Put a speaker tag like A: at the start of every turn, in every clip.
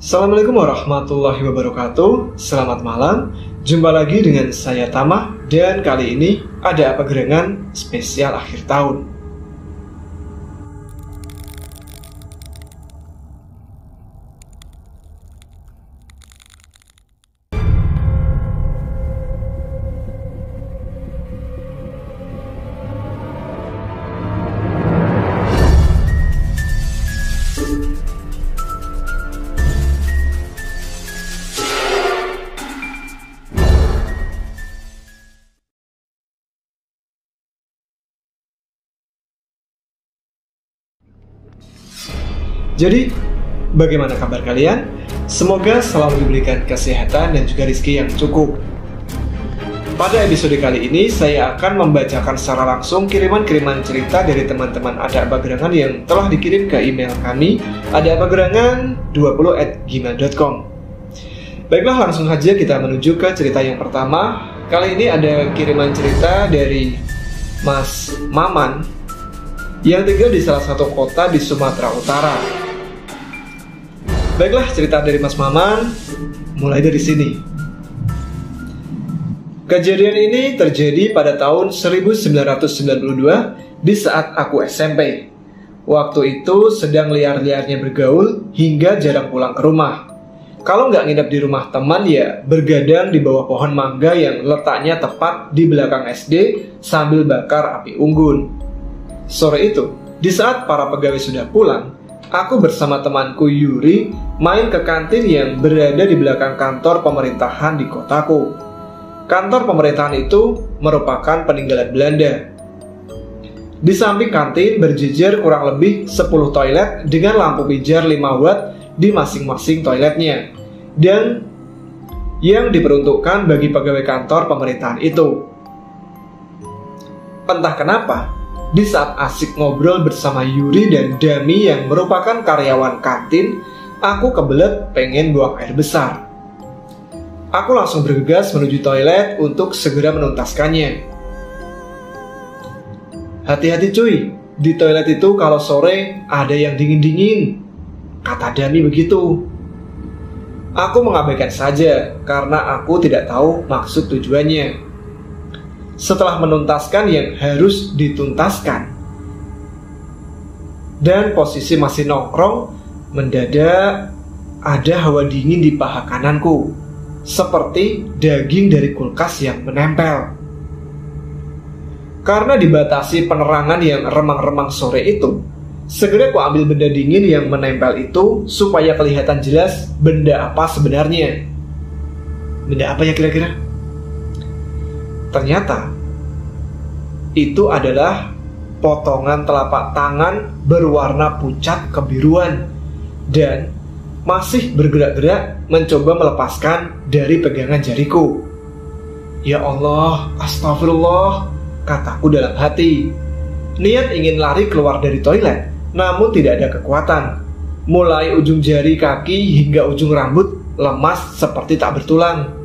A: Assalamualaikum warahmatullahi wabarakatuh. Selamat malam. Jumpa lagi dengan saya Tama. Dan kali ini ada apa gerangan spesial akhir tahun. Jadi, bagaimana kabar kalian? Semoga selalu diberikan kesehatan dan juga rezeki yang cukup. Pada episode kali ini, saya akan membacakan secara langsung kiriman-kiriman cerita dari teman-teman Ada Apa Gerangan yang telah dikirim ke email kami, adapagerangan20@gmail.com. Baiklah, langsung saja kita menuju ke cerita yang pertama. Kali ini ada kiriman cerita dari Mas Maman yang tinggal di salah satu kota di Sumatera Utara. Baiklah, cerita dari Mas Maman mulai dari sini. Kejadian ini terjadi pada tahun 1992 di saat aku SMP. Waktu itu sedang liar-liarnya bergaul hingga jarang pulang ke rumah. Kalau nggak nginep di rumah teman ya bergadang di bawah pohon mangga yang letaknya tepat di belakang SD sambil bakar api unggun. Sore itu, di saat para pegawai sudah pulang, aku bersama temanku Yuri main ke kantin yang berada di belakang kantor pemerintahan di kotaku. Kantor pemerintahan itu merupakan peninggalan Belanda. Di samping kantin berjejer kurang lebih 10 toilet dengan lampu pijar 5 watt di masing-masing toiletnya, dan yang diperuntukkan bagi pegawai kantor pemerintahan itu. Entah kenapa, di saat asik ngobrol bersama Yuri dan Dami yang merupakan karyawan kantin, aku kebelet pengen buang air besar. Aku langsung bergegas menuju toilet untuk segera menuntaskannya. Hati-hati cuy, di toilet itu kalau sore ada yang dingin-dingin, kata Dami begitu. Aku mengabaikan saja karena aku tidak tahu maksud tujuannya. Setelah menuntaskan yang harus dituntaskan dan posisi masih nongkrong, mendadak ada hawa dingin di paha kananku, seperti daging dari kulkas yang menempel. Karena dibatasi penerangan yang remang-remang sore itu, segera aku ambil benda dingin yang menempel itu supaya kelihatan jelas benda apa sebenarnya. Benda apa ya kira-kira? Ternyata itu adalah potongan telapak tangan berwarna pucat kebiruan dan masih bergerak-gerak mencoba melepaskan dari pegangan jariku. Ya Allah, astagfirullah, kataku dalam hati. Niat ingin lari keluar dari toilet, namun tidak ada kekuatan. Mulai ujung jari kaki hingga ujung rambut lemas seperti tak bertulang.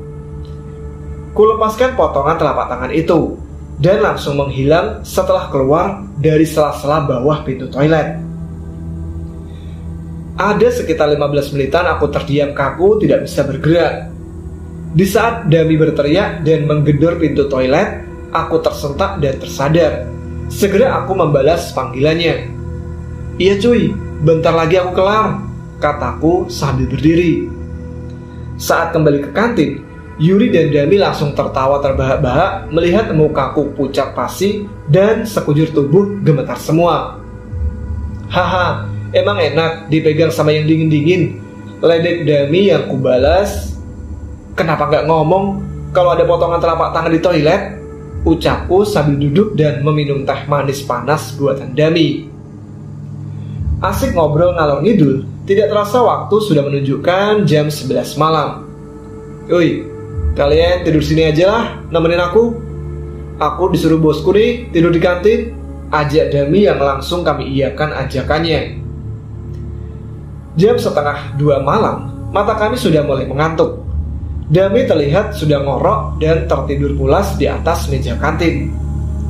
A: Kulepaskan potongan telapak tangan itu dan langsung menghilang setelah keluar dari sela-sela bawah pintu toilet. Ada sekitar 15 menitan aku terdiam kaku tidak bisa bergerak. Di saat Dami berteriak dan menggedor pintu toilet, aku tersentak dan tersadar. Segera aku membalas panggilannya. Iya cuy, bentar lagi aku kelar, kataku sambil berdiri. Saat kembali ke kantin, Yuri dan Dami langsung tertawa terbahak-bahak melihat mukaku pucat pasi dan sekujur tubuh gemetar semua. Haha, emang enak dipegang sama yang dingin-dingin, ledek Dami yang kubalas. Kenapa gak ngomong kalau ada potongan telapak tangan di toilet? Ucapku sambil duduk dan meminum teh manis panas buatan Dami. Asik ngobrol ngalor ngidul, tidak terasa waktu sudah menunjukkan jam 11 malam. Oi, kalian tidur sini aja lah, nemenin aku. Aku disuruh bosku nih tidur di kantin, ajak Dami yang langsung kami iakan ajakannya. Jam 1:30 malam, mata kami sudah mulai mengantuk. Dami terlihat sudah ngorok dan tertidur pulas di atas meja kantin.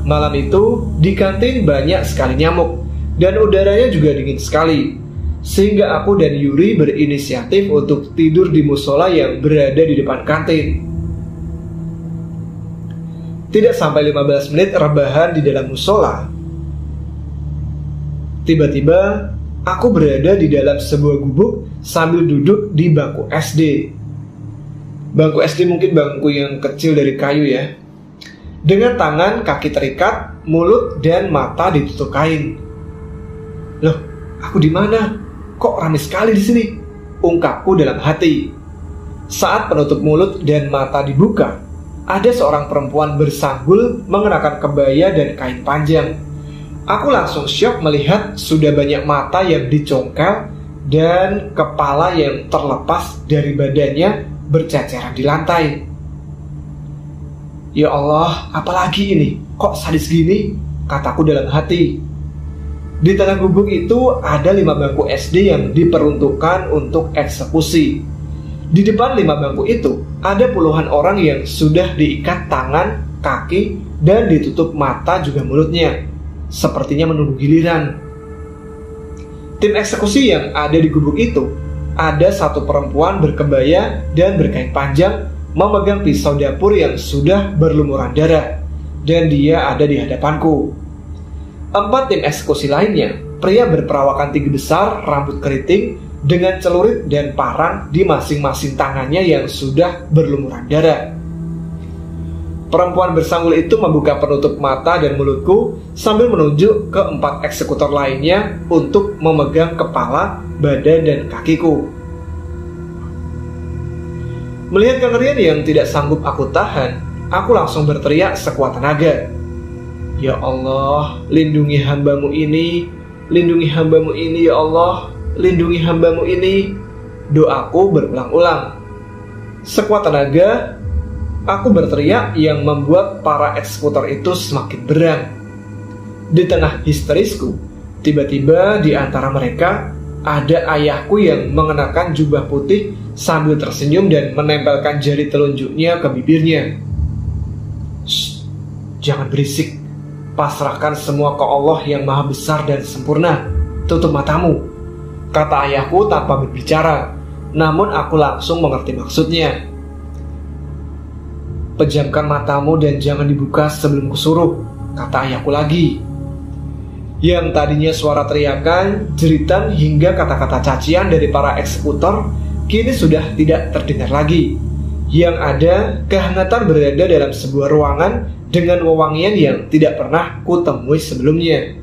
A: Malam itu di kantin banyak sekali nyamuk dan udaranya juga dingin sekali. sehingga aku dan Yuri berinisiatif untuk tidur di musola yang berada di depan kantin. Tidak sampai 15 menit rebahan di dalam musola, tiba-tiba aku berada di dalam sebuah gubuk sambil duduk di bangku SD. Bangku SD mungkin bangku yang kecil dari kayu ya. Dengan tangan kaki terikat, mulut dan mata ditutup kain. Loh, aku di mana? Kok ramai sekali di sini? Ungkapku dalam hati. Saat penutup mulut dan mata dibuka, ada seorang perempuan bersanggul mengenakan kebaya dan kain panjang. Aku langsung syok melihat sudah banyak mata yang dicongkel dan kepala yang terlepas dari badannya berceceran di lantai. Ya Allah, apalagi ini? Kok sadis gini? Kataku dalam hati. Di tengah gubuk itu ada 5 bangku SD yang diperuntukkan untuk eksekusi. Di depan 5 bangku itu ada puluhan orang yang sudah diikat tangan, kaki, dan ditutup mata juga mulutnya, sepertinya menunggu giliran. Tim eksekusi yang ada di gubuk itu, ada satu perempuan berkebaya dan berkain panjang memegang pisau dapur yang sudah berlumuran darah, dan dia ada di hadapanku. 4 tim eksekusi lainnya, pria berperawakan tinggi besar, rambut keriting, dengan celurit dan parang di masing-masing tangannya yang sudah berlumuran darah. Perempuan bersanggul itu membuka penutup mata dan mulutku sambil menunjuk ke 4 eksekutor lainnya untuk memegang kepala, badan, dan kakiku. Melihat kengerian yang tidak sanggup aku tahan, aku langsung berteriak sekuat tenaga. Ya Allah, lindungi hambamu ini, lindungi hambamu ini ya Allah, lindungi hambamu ini. Doaku berulang-ulang. Sekuat tenaga, aku berteriak yang membuat para eksekutor itu semakin berang. Di tengah histerisku, tiba-tiba di antara mereka ada ayahku yang mengenakan jubah putih sambil tersenyum dan menempelkan jari telunjuknya ke bibirnya. Shh, jangan berisik. Pasrahkan semua ke Allah yang maha besar dan sempurna. Tutup matamu, kata ayahku tanpa berbicara. Namun aku langsung mengerti maksudnya. Pejamkan matamu dan jangan dibuka sebelum kusuruh, kata ayahku lagi. Yang tadinya suara teriakan, jeritan hingga kata-kata cacian dari para eksekutor kini sudah tidak terdengar lagi. Yang ada kehangatan berada dalam sebuah ruangan dengan wewangian yang tidak pernah kutemui sebelumnya.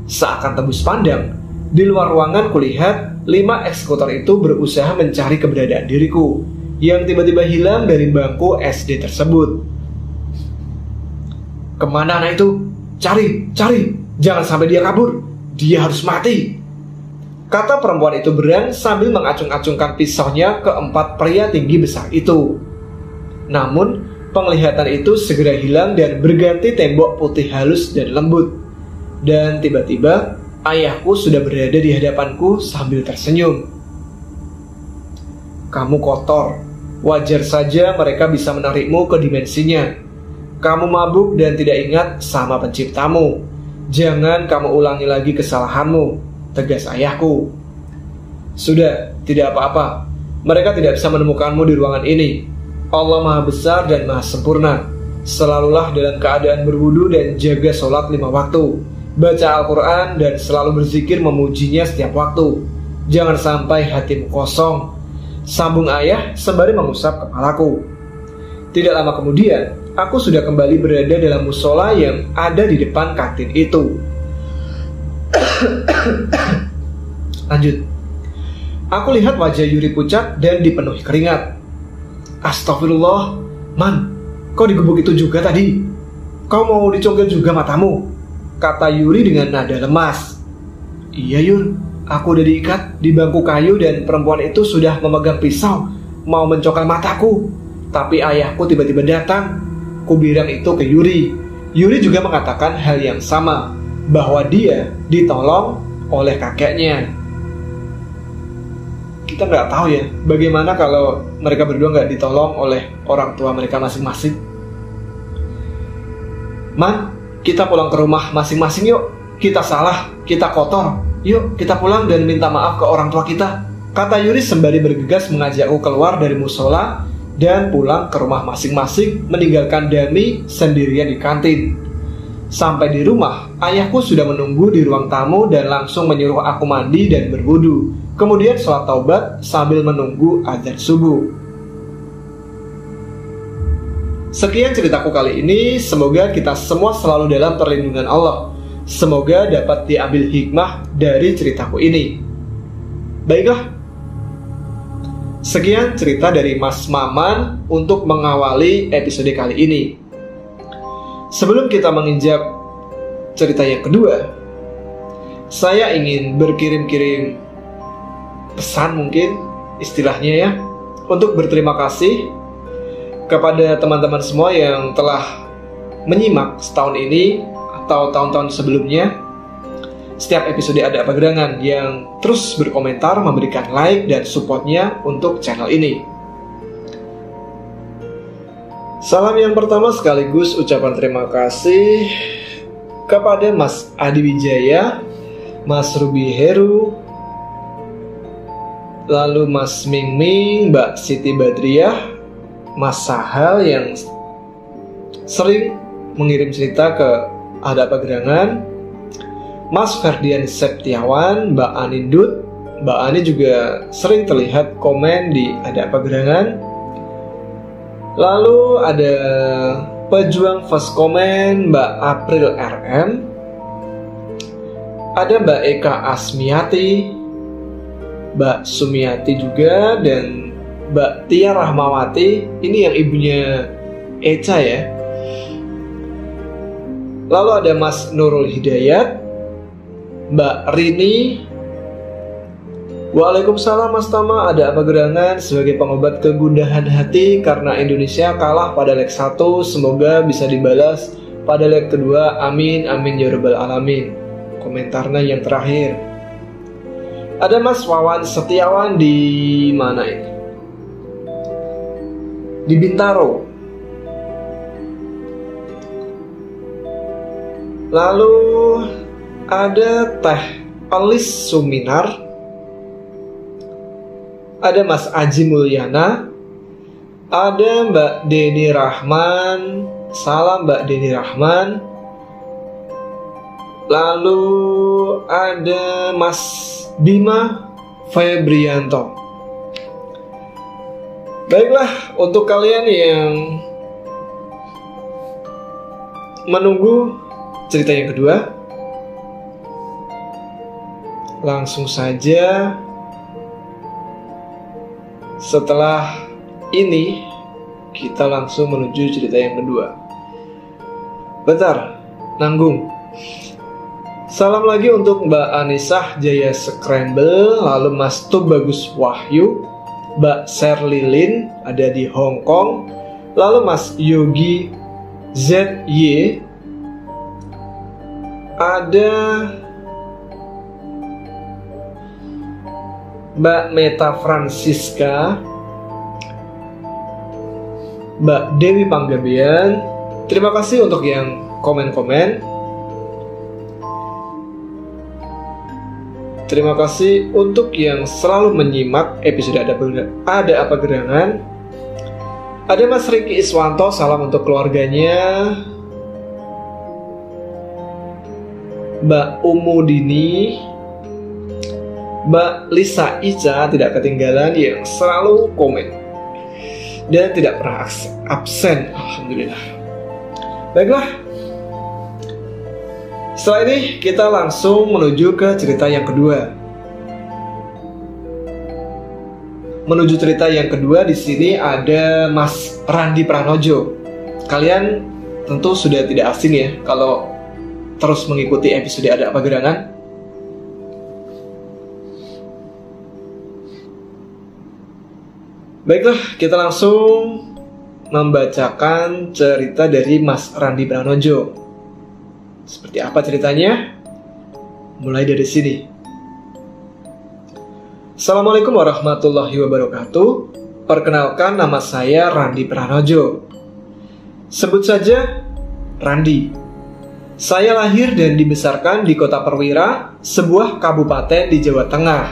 A: Seakan tembus pandang, di luar ruangan kulihat 5 eksekutor itu berusaha mencari keberadaan diriku yang tiba-tiba hilang dari bangku SD tersebut. Kemana anak itu? Cari, cari, jangan sampai dia kabur. Dia harus mati, kata perempuan itu berang sambil mengacung-acungkan pisaunya ke 4 pria tinggi besar itu. Namun penglihatan itu segera hilang dan berganti tembok putih halus dan lembut. Dan tiba-tiba ayahku sudah berada di hadapanku sambil tersenyum. Kamu kotor. Wajar saja mereka bisa menarikmu ke dimensinya. Kamu mabuk dan tidak ingat sama penciptamu. Jangan kamu ulangi lagi kesalahanmu, tegas ayahku. Sudah, tidak apa-apa. Mereka tidak bisa menemukanmu di ruangan ini. Allah maha besar dan maha sempurna. Selalulah dalam keadaan berwudu dan jaga sholat 5 waktu. Baca Al-Quran dan selalu berzikir memujinya setiap waktu. Jangan sampai hatimu kosong, sambung ayah sembari mengusap kepalaku. Tidak lama kemudian, aku sudah kembali berada dalam musola yang ada di depan kantin itu. Lanjut. Aku lihat wajah Yuri pucat dan dipenuhi keringat. Astagfirullah, Man, kau digubuk itu juga tadi? Kau mau dicongkel juga matamu? Kata Yuri dengan nada lemas. Iya Yur, aku udah diikat di bangku kayu dan perempuan itu sudah memegang pisau mau mencongkel mataku. Tapi ayahku tiba-tiba datang. Ku bilang itu ke Yuri. Yuri juga mengatakan hal yang sama, bahwa dia ditolong oleh kakeknya. Kita nggak tahu ya, bagaimana kalau mereka berdua nggak ditolong oleh orang tua mereka masing-masing. Man, kita pulang ke rumah masing-masing yuk. Kita salah, kita kotor. Yuk kita pulang dan minta maaf ke orang tua kita, kata Yuri sembari bergegas mengajakku keluar dari musola dan pulang ke rumah masing-masing, meninggalkan Dami sendirian di kantin. Sampai di rumah, ayahku sudah menunggu di ruang tamu dan langsung menyuruh aku mandi dan berwudu, kemudian sholat taubat sambil menunggu azan subuh. Sekian ceritaku kali ini, semoga kita semua selalu dalam perlindungan Allah. Semoga dapat diambil hikmah dari ceritaku ini. Baiklah, sekian cerita dari Mas Maman untuk mengawali episode kali ini. Sebelum kita menginjak cerita yang kedua, saya ingin berkirim-kirim pesan, mungkin istilahnya ya, untuk berterima kasih kepada teman-teman semua yang telah menyimak setahun ini atau tahun-tahun sebelumnya setiap episode Ada Apa Gerangan, yang terus berkomentar, memberikan like dan supportnya untuk channel ini. Salam yang pertama sekaligus ucapan terima kasih kepada Mas Adi Wijaya, Mas Ruby Heru, lalu Mas Ming Ming, Mbak Siti Badriah, Mas Sahal yang sering mengirim cerita ke Ada Apa Gerangan, Mas Ferdian Septiawan, Mbak Ani Dut. Mbak Ani juga sering terlihat komen di Ada Apa Gerangan. Lalu ada pejuang first comment Mbak April RM, ada Mbak Eka Asmiati, Mbak Sumiati juga, dan Mbak Tia Rahmawati. Ini yang ibunya Eca ya. Lalu ada Mas Nurul Hidayat, Mbak Rini. Waalaikumsalam Mas Tama, Ada Apa Gerangan sebagai pengobat kegundahan hati karena Indonesia kalah pada leg 1, semoga bisa dibalas pada leg kedua, amin amin ya rabbal alamin. Komentarnya yang terakhir. Ada Mas Wawan Setiawan di mana ini? Di Bintaro. Lalu ada Teh Elis Suminar, ada Mas Aji Mulyana, ada Mbak Deni Rahman. Salam Mbak Deni Rahman. Lalu ada Mas Bima Febrianto. Baiklah, untuk kalian yang menunggu cerita yang kedua, langsung saja setelah ini kita langsung menuju cerita yang kedua. Bentar, nanggung. Salam lagi untuk Mbak Anisah Jaya Scramble, lalu Mas Tubagus Wahyu, Mbak Serlilin ada di Hong Kong, lalu Mas Yogi ZY, ada Mbak Meta Francisca, Mbak Dewi Panggabean. Terima kasih untuk yang komen-komen. Terima kasih untuk yang selalu menyimak episode Ada Apa Gerangan. Ada Mas Riki Iswanto, salam untuk keluarganya. Mbak Umudini, Mbak Lisa Ica tidak ketinggalan yang selalu komen dan tidak pernah absen. Alhamdulillah. Baiklah, setelah ini kita langsung menuju ke cerita yang kedua. Menuju cerita yang kedua, di sini ada Mas Randi Pranojo. Kalian tentu sudah tidak asing ya kalau terus mengikuti episode Ada Apa Gerangan. Baiklah, kita langsung membacakan cerita dari Mas Randi Pranojo. Seperti apa ceritanya? Mulai dari sini. Assalamualaikum warahmatullahi wabarakatuh. Perkenalkan, nama saya Randi Pranojo. Sebut saja Randi. Saya lahir dan dibesarkan di kota Perwira, sebuah kabupaten di Jawa Tengah.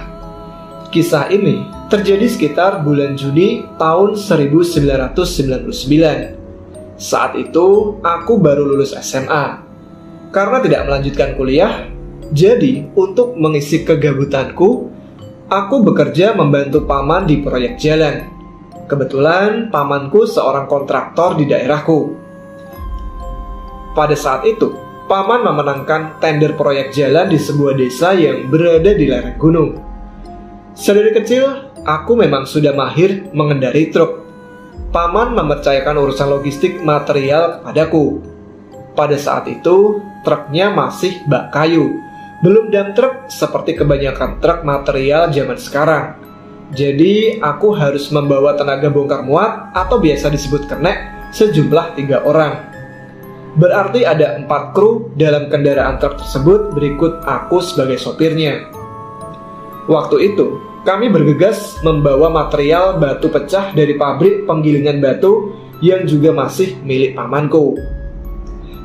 A: Kisah ini terjadi sekitar bulan Juni tahun 1999. Saat itu aku baru lulus SMA. Karena tidak melanjutkan kuliah, jadi untuk mengisi kegabutanku, aku bekerja membantu paman di proyek jalan. Kebetulan pamanku seorang kontraktor di daerahku. Pada saat itu, paman memenangkan tender proyek jalan di sebuah desa yang berada di lereng gunung. Sedari kecil, aku memang sudah mahir mengendarai truk. Paman mempercayakan urusan logistik material kepadaku. Pada saat itu, truknya masih bak kayu, belum dump truk seperti kebanyakan truk material zaman sekarang. Jadi, aku harus membawa tenaga bongkar muat atau biasa disebut kenek sejumlah 3 orang. Berarti ada 4 kru dalam kendaraan truk tersebut berikut aku sebagai sopirnya. Waktu itu, kami bergegas membawa material batu pecah dari pabrik penggilingan batu yang juga masih milik pamanku.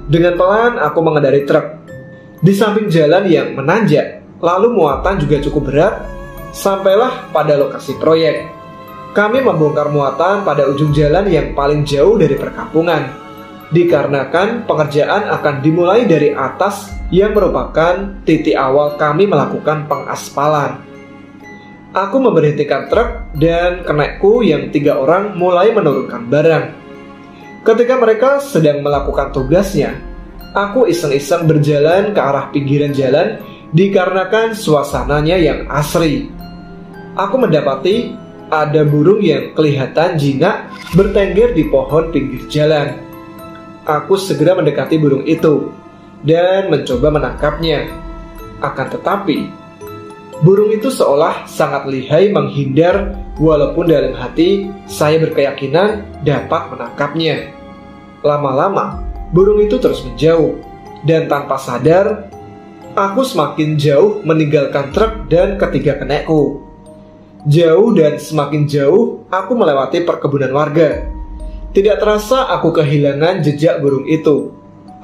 A: Dengan pelan aku mengendarai truk. Di samping jalan yang menanjak, lalu muatan juga cukup berat, sampailah pada lokasi proyek. Kami membongkar muatan pada ujung jalan yang paling jauh dari perkampungan. Dikarenakan pengerjaan akan dimulai dari atas yang merupakan titik awal kami melakukan pengaspalan. Aku memberhentikan truk dan kenekku yang 3 orang mulai menurunkan barang. Ketika mereka sedang melakukan tugasnya, aku iseng-iseng berjalan ke arah pinggiran jalan dikarenakan suasananya yang asri. Aku mendapati ada burung yang kelihatan jinak bertengger di pohon pinggir jalan. Aku segera mendekati burung itu dan mencoba menangkapnya. Akan tetapi, burung itu seolah sangat lihai menghindar walaupun dalam hati saya berkeyakinan dapat menangkapnya. Lama-lama, burung itu terus menjauh dan tanpa sadar, aku semakin jauh meninggalkan truk dan ketiga kenekku. Jauh dan semakin jauh, aku melewati perkebunan warga. Tidak terasa aku kehilangan jejak burung itu.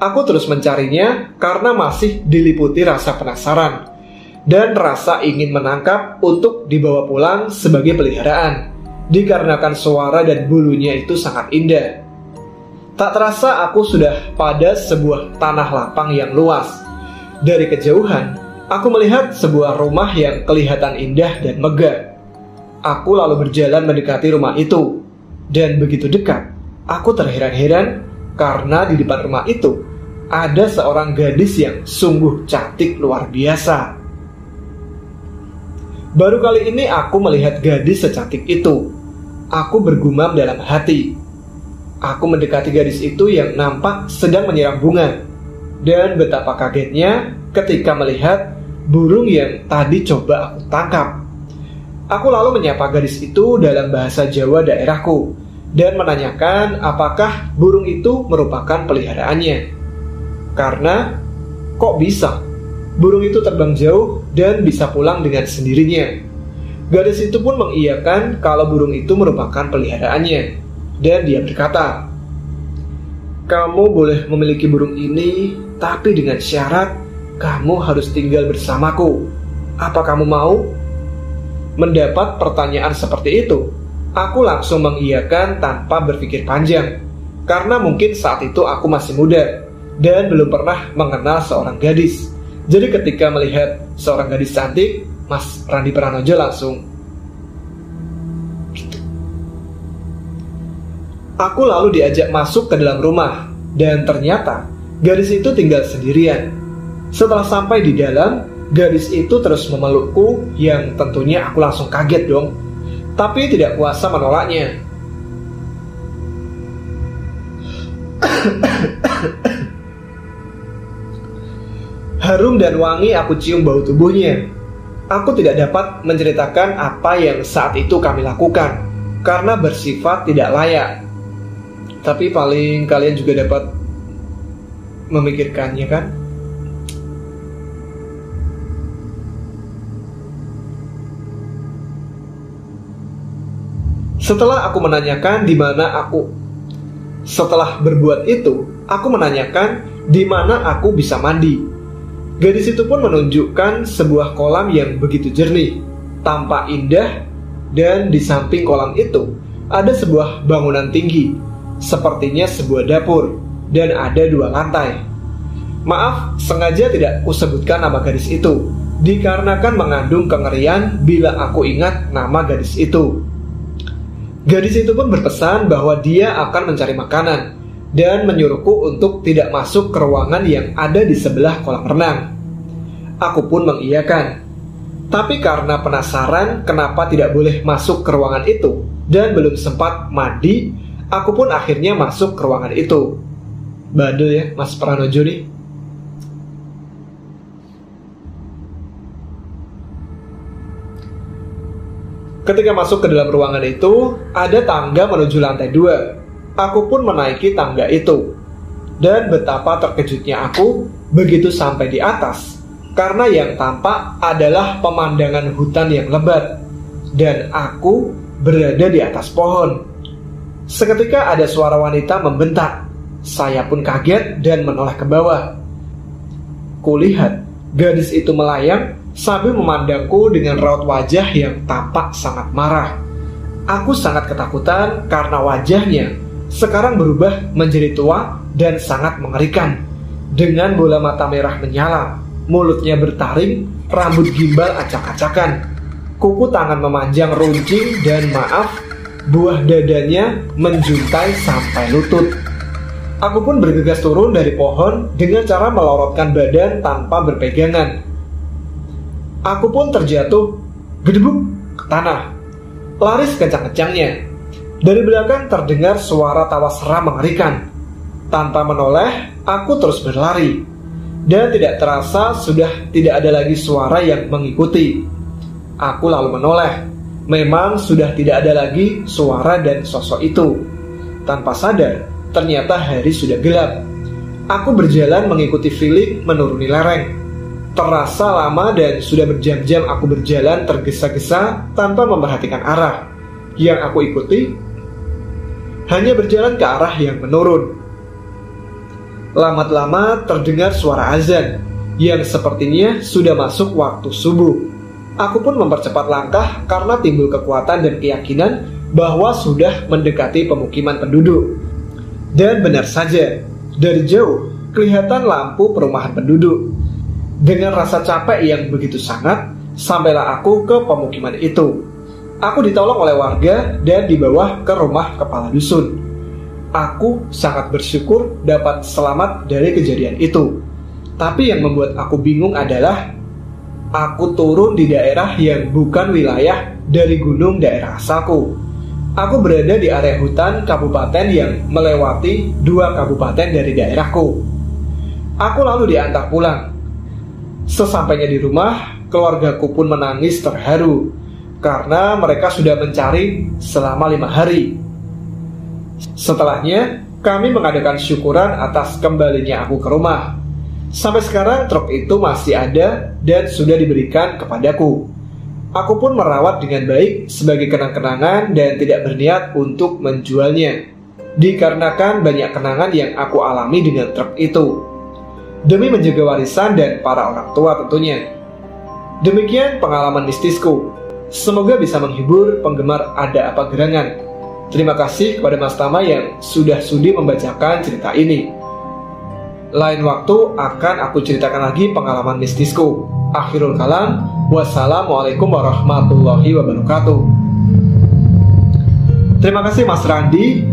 A: Aku terus mencarinya karena masih diliputi rasa penasaran dan rasa ingin menangkap untuk dibawa pulang sebagai peliharaan, dikarenakan suara dan bulunya itu sangat indah. Tak terasa aku sudah pada sebuah tanah lapang yang luas. Dari kejauhan, aku melihat sebuah rumah yang kelihatan indah dan megah. Aku lalu berjalan mendekati rumah itu, dan begitu dekat, aku terheran-heran karena di depan rumah itu ada seorang gadis yang sungguh cantik luar biasa. Baru kali ini aku melihat gadis secantik itu. Aku bergumam dalam hati. Aku mendekati gadis itu yang nampak sedang menyiram bunga. Dan betapa kagetnya ketika melihat burung yang tadi coba aku tangkap. Aku lalu menyapa gadis itu dalam bahasa Jawa daerahku dan menanyakan apakah burung itu merupakan peliharaannya. Karena kok bisa burung itu terbang jauh dan bisa pulang dengan sendirinya. Gadis itu pun mengiyakan kalau burung itu merupakan peliharaannya. Dan dia berkata, "Kamu boleh memiliki burung ini, tapi dengan syarat kamu harus tinggal bersamaku. Apa kamu mau?" Mendapat pertanyaan seperti itu, aku langsung mengiyakan tanpa berpikir panjang. Karena mungkin saat itu aku masih muda dan belum pernah mengenal seorang gadis. Jadi ketika melihat seorang gadis cantik, Mas Randi Pranojo langsung gitu. Aku lalu diajak masuk ke dalam rumah, dan ternyata gadis itu tinggal sendirian. Setelah sampai di dalam, gadis itu terus memelukku, yang tentunya aku langsung kaget dong. Tapi tidak kuasa menolaknya. Harum dan wangi aku cium bau tubuhnya. Aku tidak dapat menceritakan apa yang saat itu kami lakukan, karena bersifat tidak layak. Tapi paling kalian juga dapat memikirkannya kan? Setelah berbuat itu, aku menanyakan di mana aku bisa mandi. Gadis itu pun menunjukkan sebuah kolam yang begitu jernih, tampak indah, dan di samping kolam itu ada sebuah bangunan tinggi, sepertinya sebuah dapur, dan ada 2 lantai. Maaf, sengaja tidak kusebutkan nama gadis itu, dikarenakan mengandung kengerian bila aku ingat nama gadis itu. Gadis itu pun berpesan bahwa dia akan mencari makanan dan menyuruhku untuk tidak masuk ke ruangan yang ada di sebelah kolam renang. Aku pun mengiyakan. Tapi karena penasaran kenapa tidak boleh masuk ke ruangan itu dan belum sempat mandi, aku pun akhirnya masuk ke ruangan itu. Bandel ya Mas Pranojo nih. Ketika masuk ke dalam ruangan itu, ada tangga menuju lantai 2. Aku pun menaiki tangga itu. Dan betapa terkejutnya aku begitu sampai di atas, karena yang tampak adalah pemandangan hutan yang lebat. Dan aku berada di atas pohon. Seketika ada suara wanita membentak. Saya pun kaget dan menoleh ke bawah. Kulihat gadis itu melayang sambil memandangku dengan raut wajah yang tampak sangat marah. Aku sangat ketakutan karena wajahnya sekarang berubah menjadi tua dan sangat mengerikan. Dengan bola mata merah menyala, mulutnya bertaring, rambut gimbal acak-acakan, kuku tangan memanjang runcing, dan maaf, buah dadanya menjuntai sampai lutut. Aku pun bergegas turun dari pohon dengan cara melorotkan badan tanpa berpegangan. Aku pun terjatuh gedebuk ke tanah, lari sekencang-kencangnya. Dari belakang terdengar suara tawa seram mengerikan. Tanpa menoleh, aku terus berlari. Dan tidak terasa sudah tidak ada lagi suara yang mengikuti. Aku lalu menoleh. Memang sudah tidak ada lagi suara dan sosok itu. Tanpa sadar, ternyata hari sudah gelap. Aku berjalan mengikuti Philip menuruni lereng. Terasa lama dan sudah berjam-jam aku berjalan tergesa-gesa tanpa memperhatikan arah. Yang aku ikuti hanya berjalan ke arah yang menurun. Lama-lama terdengar suara azan yang sepertinya sudah masuk waktu subuh. Aku pun mempercepat langkah karena timbul kekuatan dan keyakinan bahwa sudah mendekati pemukiman penduduk. Dan benar saja, dari jauh kelihatan lampu perumahan penduduk. Dengan rasa capek yang begitu sangat, sampailah aku ke pemukiman itu. Aku ditolong oleh warga dan dibawa ke rumah kepala dusun. Aku sangat bersyukur dapat selamat dari kejadian itu. Tapi yang membuat aku bingung adalah aku turun di daerah yang bukan wilayah dari gunung daerah asalku. Aku berada di area hutan kabupaten yang melewati 2 kabupaten dari daerahku. Aku lalu diantar pulang. Sesampainya di rumah, keluargaku pun menangis terharu karena mereka sudah mencari selama 5 hari. Setelahnya, kami mengadakan syukuran atas kembalinya aku ke rumah. Sampai sekarang truk itu masih ada dan sudah diberikan kepadaku. Aku pun merawat dengan baik sebagai kenang-kenangan dan tidak berniat untuk menjualnya, dikarenakan banyak kenangan yang aku alami dengan truk itu. Demi menjaga warisan dan para orang tua tentunya. Demikian pengalaman mistisku. Semoga bisa menghibur penggemar Ada Apa Gerangan. Terima kasih kepada Mas Tama yang sudah sudi membacakan cerita ini. Lain waktu akan aku ceritakan lagi pengalaman mistisku. Akhirul kalam, wassalamualaikum warahmatullahi wabarakatuh. Terima kasih Mas Randi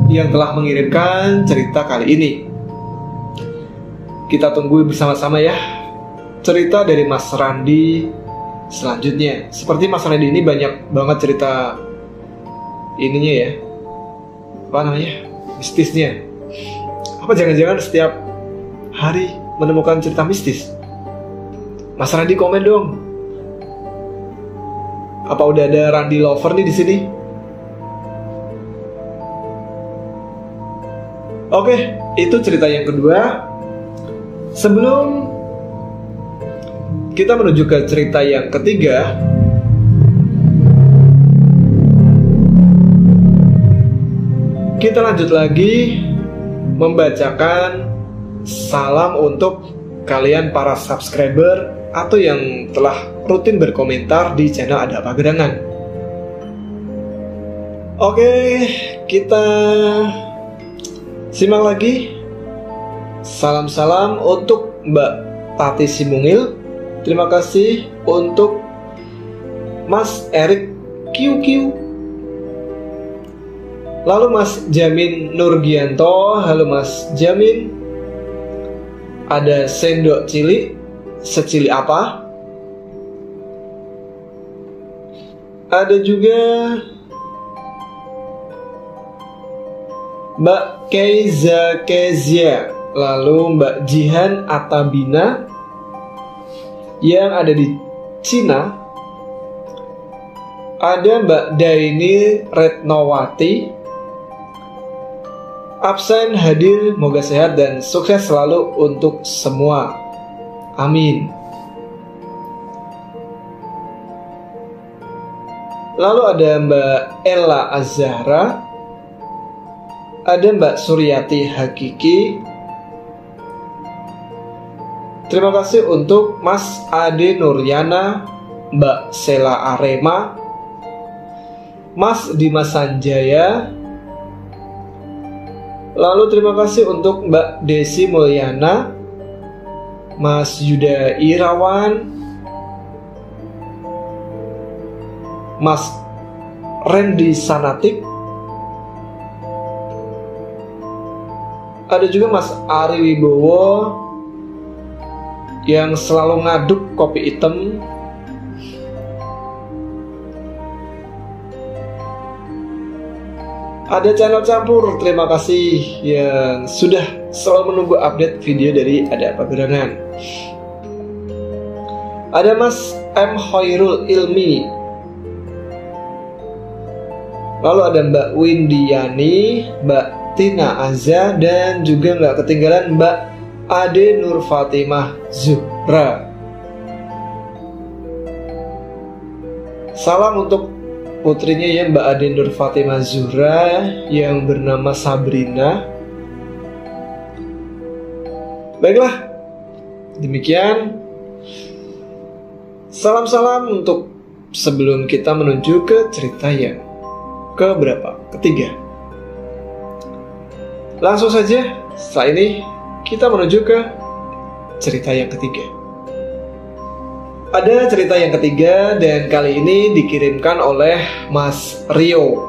A: yang telah mengirimkan cerita kali ini. Kita tunggu bersama-sama ya cerita dari Mas Randi selanjutnya. Seperti Mas Randi ini banyak banget cerita ininya ya, apa namanya, mistisnya. Apa jangan-jangan setiap hari menemukan cerita mistis? Mas Randi komen dong. Apa udah ada Randi lover nih di sini? Oke, itu cerita yang kedua. Sebelum kita menuju ke cerita yang ketiga, kita lanjut lagi membacakan salam untuk kalian para subscriber atau yang telah rutin berkomentar di channel Ada Apa Gerangan. Oke, kita simak lagi. Salam-salam untuk Mbak Tati Simungil. Terima kasih untuk Mas Erik QQ. Lalu Mas Jamin Nurgianto. Halo Mas Jamin. Ada sendok cilik. Secili apa? Ada juga Mbak Keiza Kezia. Lalu Mbak Jihan Atabina yang ada di Cina. Ada Mbak Daini Retnowati. Absen hadir, moga sehat dan sukses selalu untuk semua. Amin. Lalu ada Mbak Ella Azhara. Ada Mbak Suryati Hakiki. Terima kasih untuk Mas Ade Nuryana, Mbak Sela Arema, Mas Dimas Sanjaya. Lalu terima kasih untuk Mbak Desi Mulyana, Mas Yuda Irawan, Mas Randy Sanatik. Ada juga Mas Ari Wibowo yang selalu ngaduk kopi hitam. Ada channel campur, terima kasih yang sudah selalu menunggu update video dari Ada Apa Gerangan. Ada Mas M. Hoirul Ilmi. Lalu ada Mbak Windiani, Mbak Tina Azza, dan juga nggak ketinggalan Mbak Ade Nur Fatimah Zuhra. Salam untuk putrinya ya, Mbak Ade Nur Fatimah Zuhra yang bernama Sabrina. Baiklah, demikian salam-salam untuk sebelum kita menuju ke cerita yang keberapa? Ketiga. Langsung saja setelah ini kita menuju ke cerita yang ketiga. Ada cerita yang ketiga dan kali ini dikirimkan oleh Mas Rio.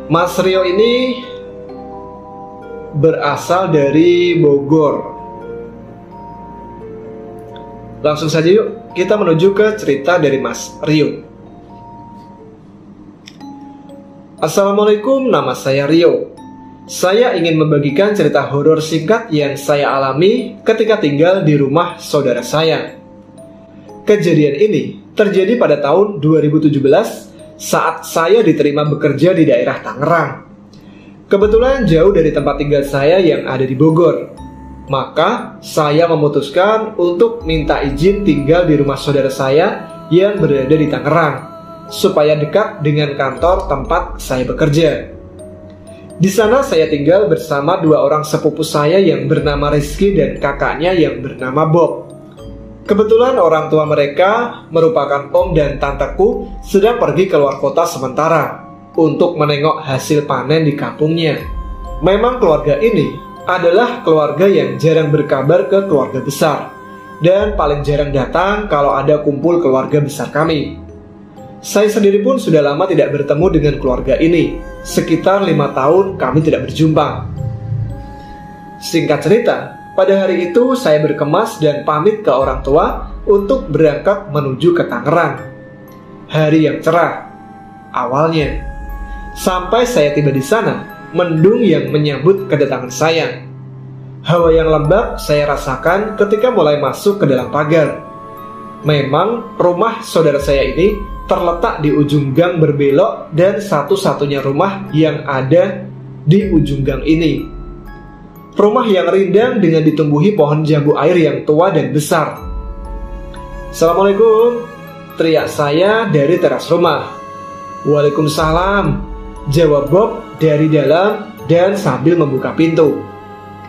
A: Mas Rio ini berasal dari Bogor. Langsung saja yuk kita menuju ke cerita dari Mas Rio. Assalamualaikum, nama saya Rio. Saya ingin membagikan cerita horor singkat yang saya alami ketika tinggal di rumah saudara saya. Kejadian ini terjadi pada tahun 2017 saat saya diterima bekerja di daerah Tangerang. Kebetulan jauh dari tempat tinggal saya yang ada di Bogor. Maka saya memutuskan untuk minta izin tinggal di rumah saudara saya yang berada di Tangerang, supaya dekat dengan kantor tempat saya bekerja. Di sana saya tinggal bersama dua orang sepupu saya yang bernama Rizky dan kakaknya yang bernama Bob. Kebetulan orang tua mereka merupakan om dan tanteku sedang pergi keluar kota sementara untuk menengok hasil panen di kampungnya. Memang keluarga ini adalah keluarga yang jarang berkabar ke keluarga besar dan paling jarang datang kalau ada kumpul keluarga besar kami. Saya sendiri pun sudah lama tidak bertemu dengan keluarga ini. Sekitar 5 tahun kami tidak berjumpa. Singkat cerita, pada hari itu saya berkemas dan pamit ke orang tua untuk berangkat menuju ke Tangerang. Hari yang cerah awalnya. Sampai saya tiba di sana, mendung yang menyambut kedatangan saya. Hawa yang lembab saya rasakan ketika mulai masuk ke dalam pagar. Memang rumah saudara saya ini terletak di ujung gang berbelok dan satu-satunya rumah yang ada di ujung gang ini. Rumah yang rindang dengan ditumbuhi pohon jambu air yang tua dan besar. Assalamualaikum, teriak saya dari teras rumah. Waalaikumsalam, jawab Bob dari dalam dan sambil membuka pintu.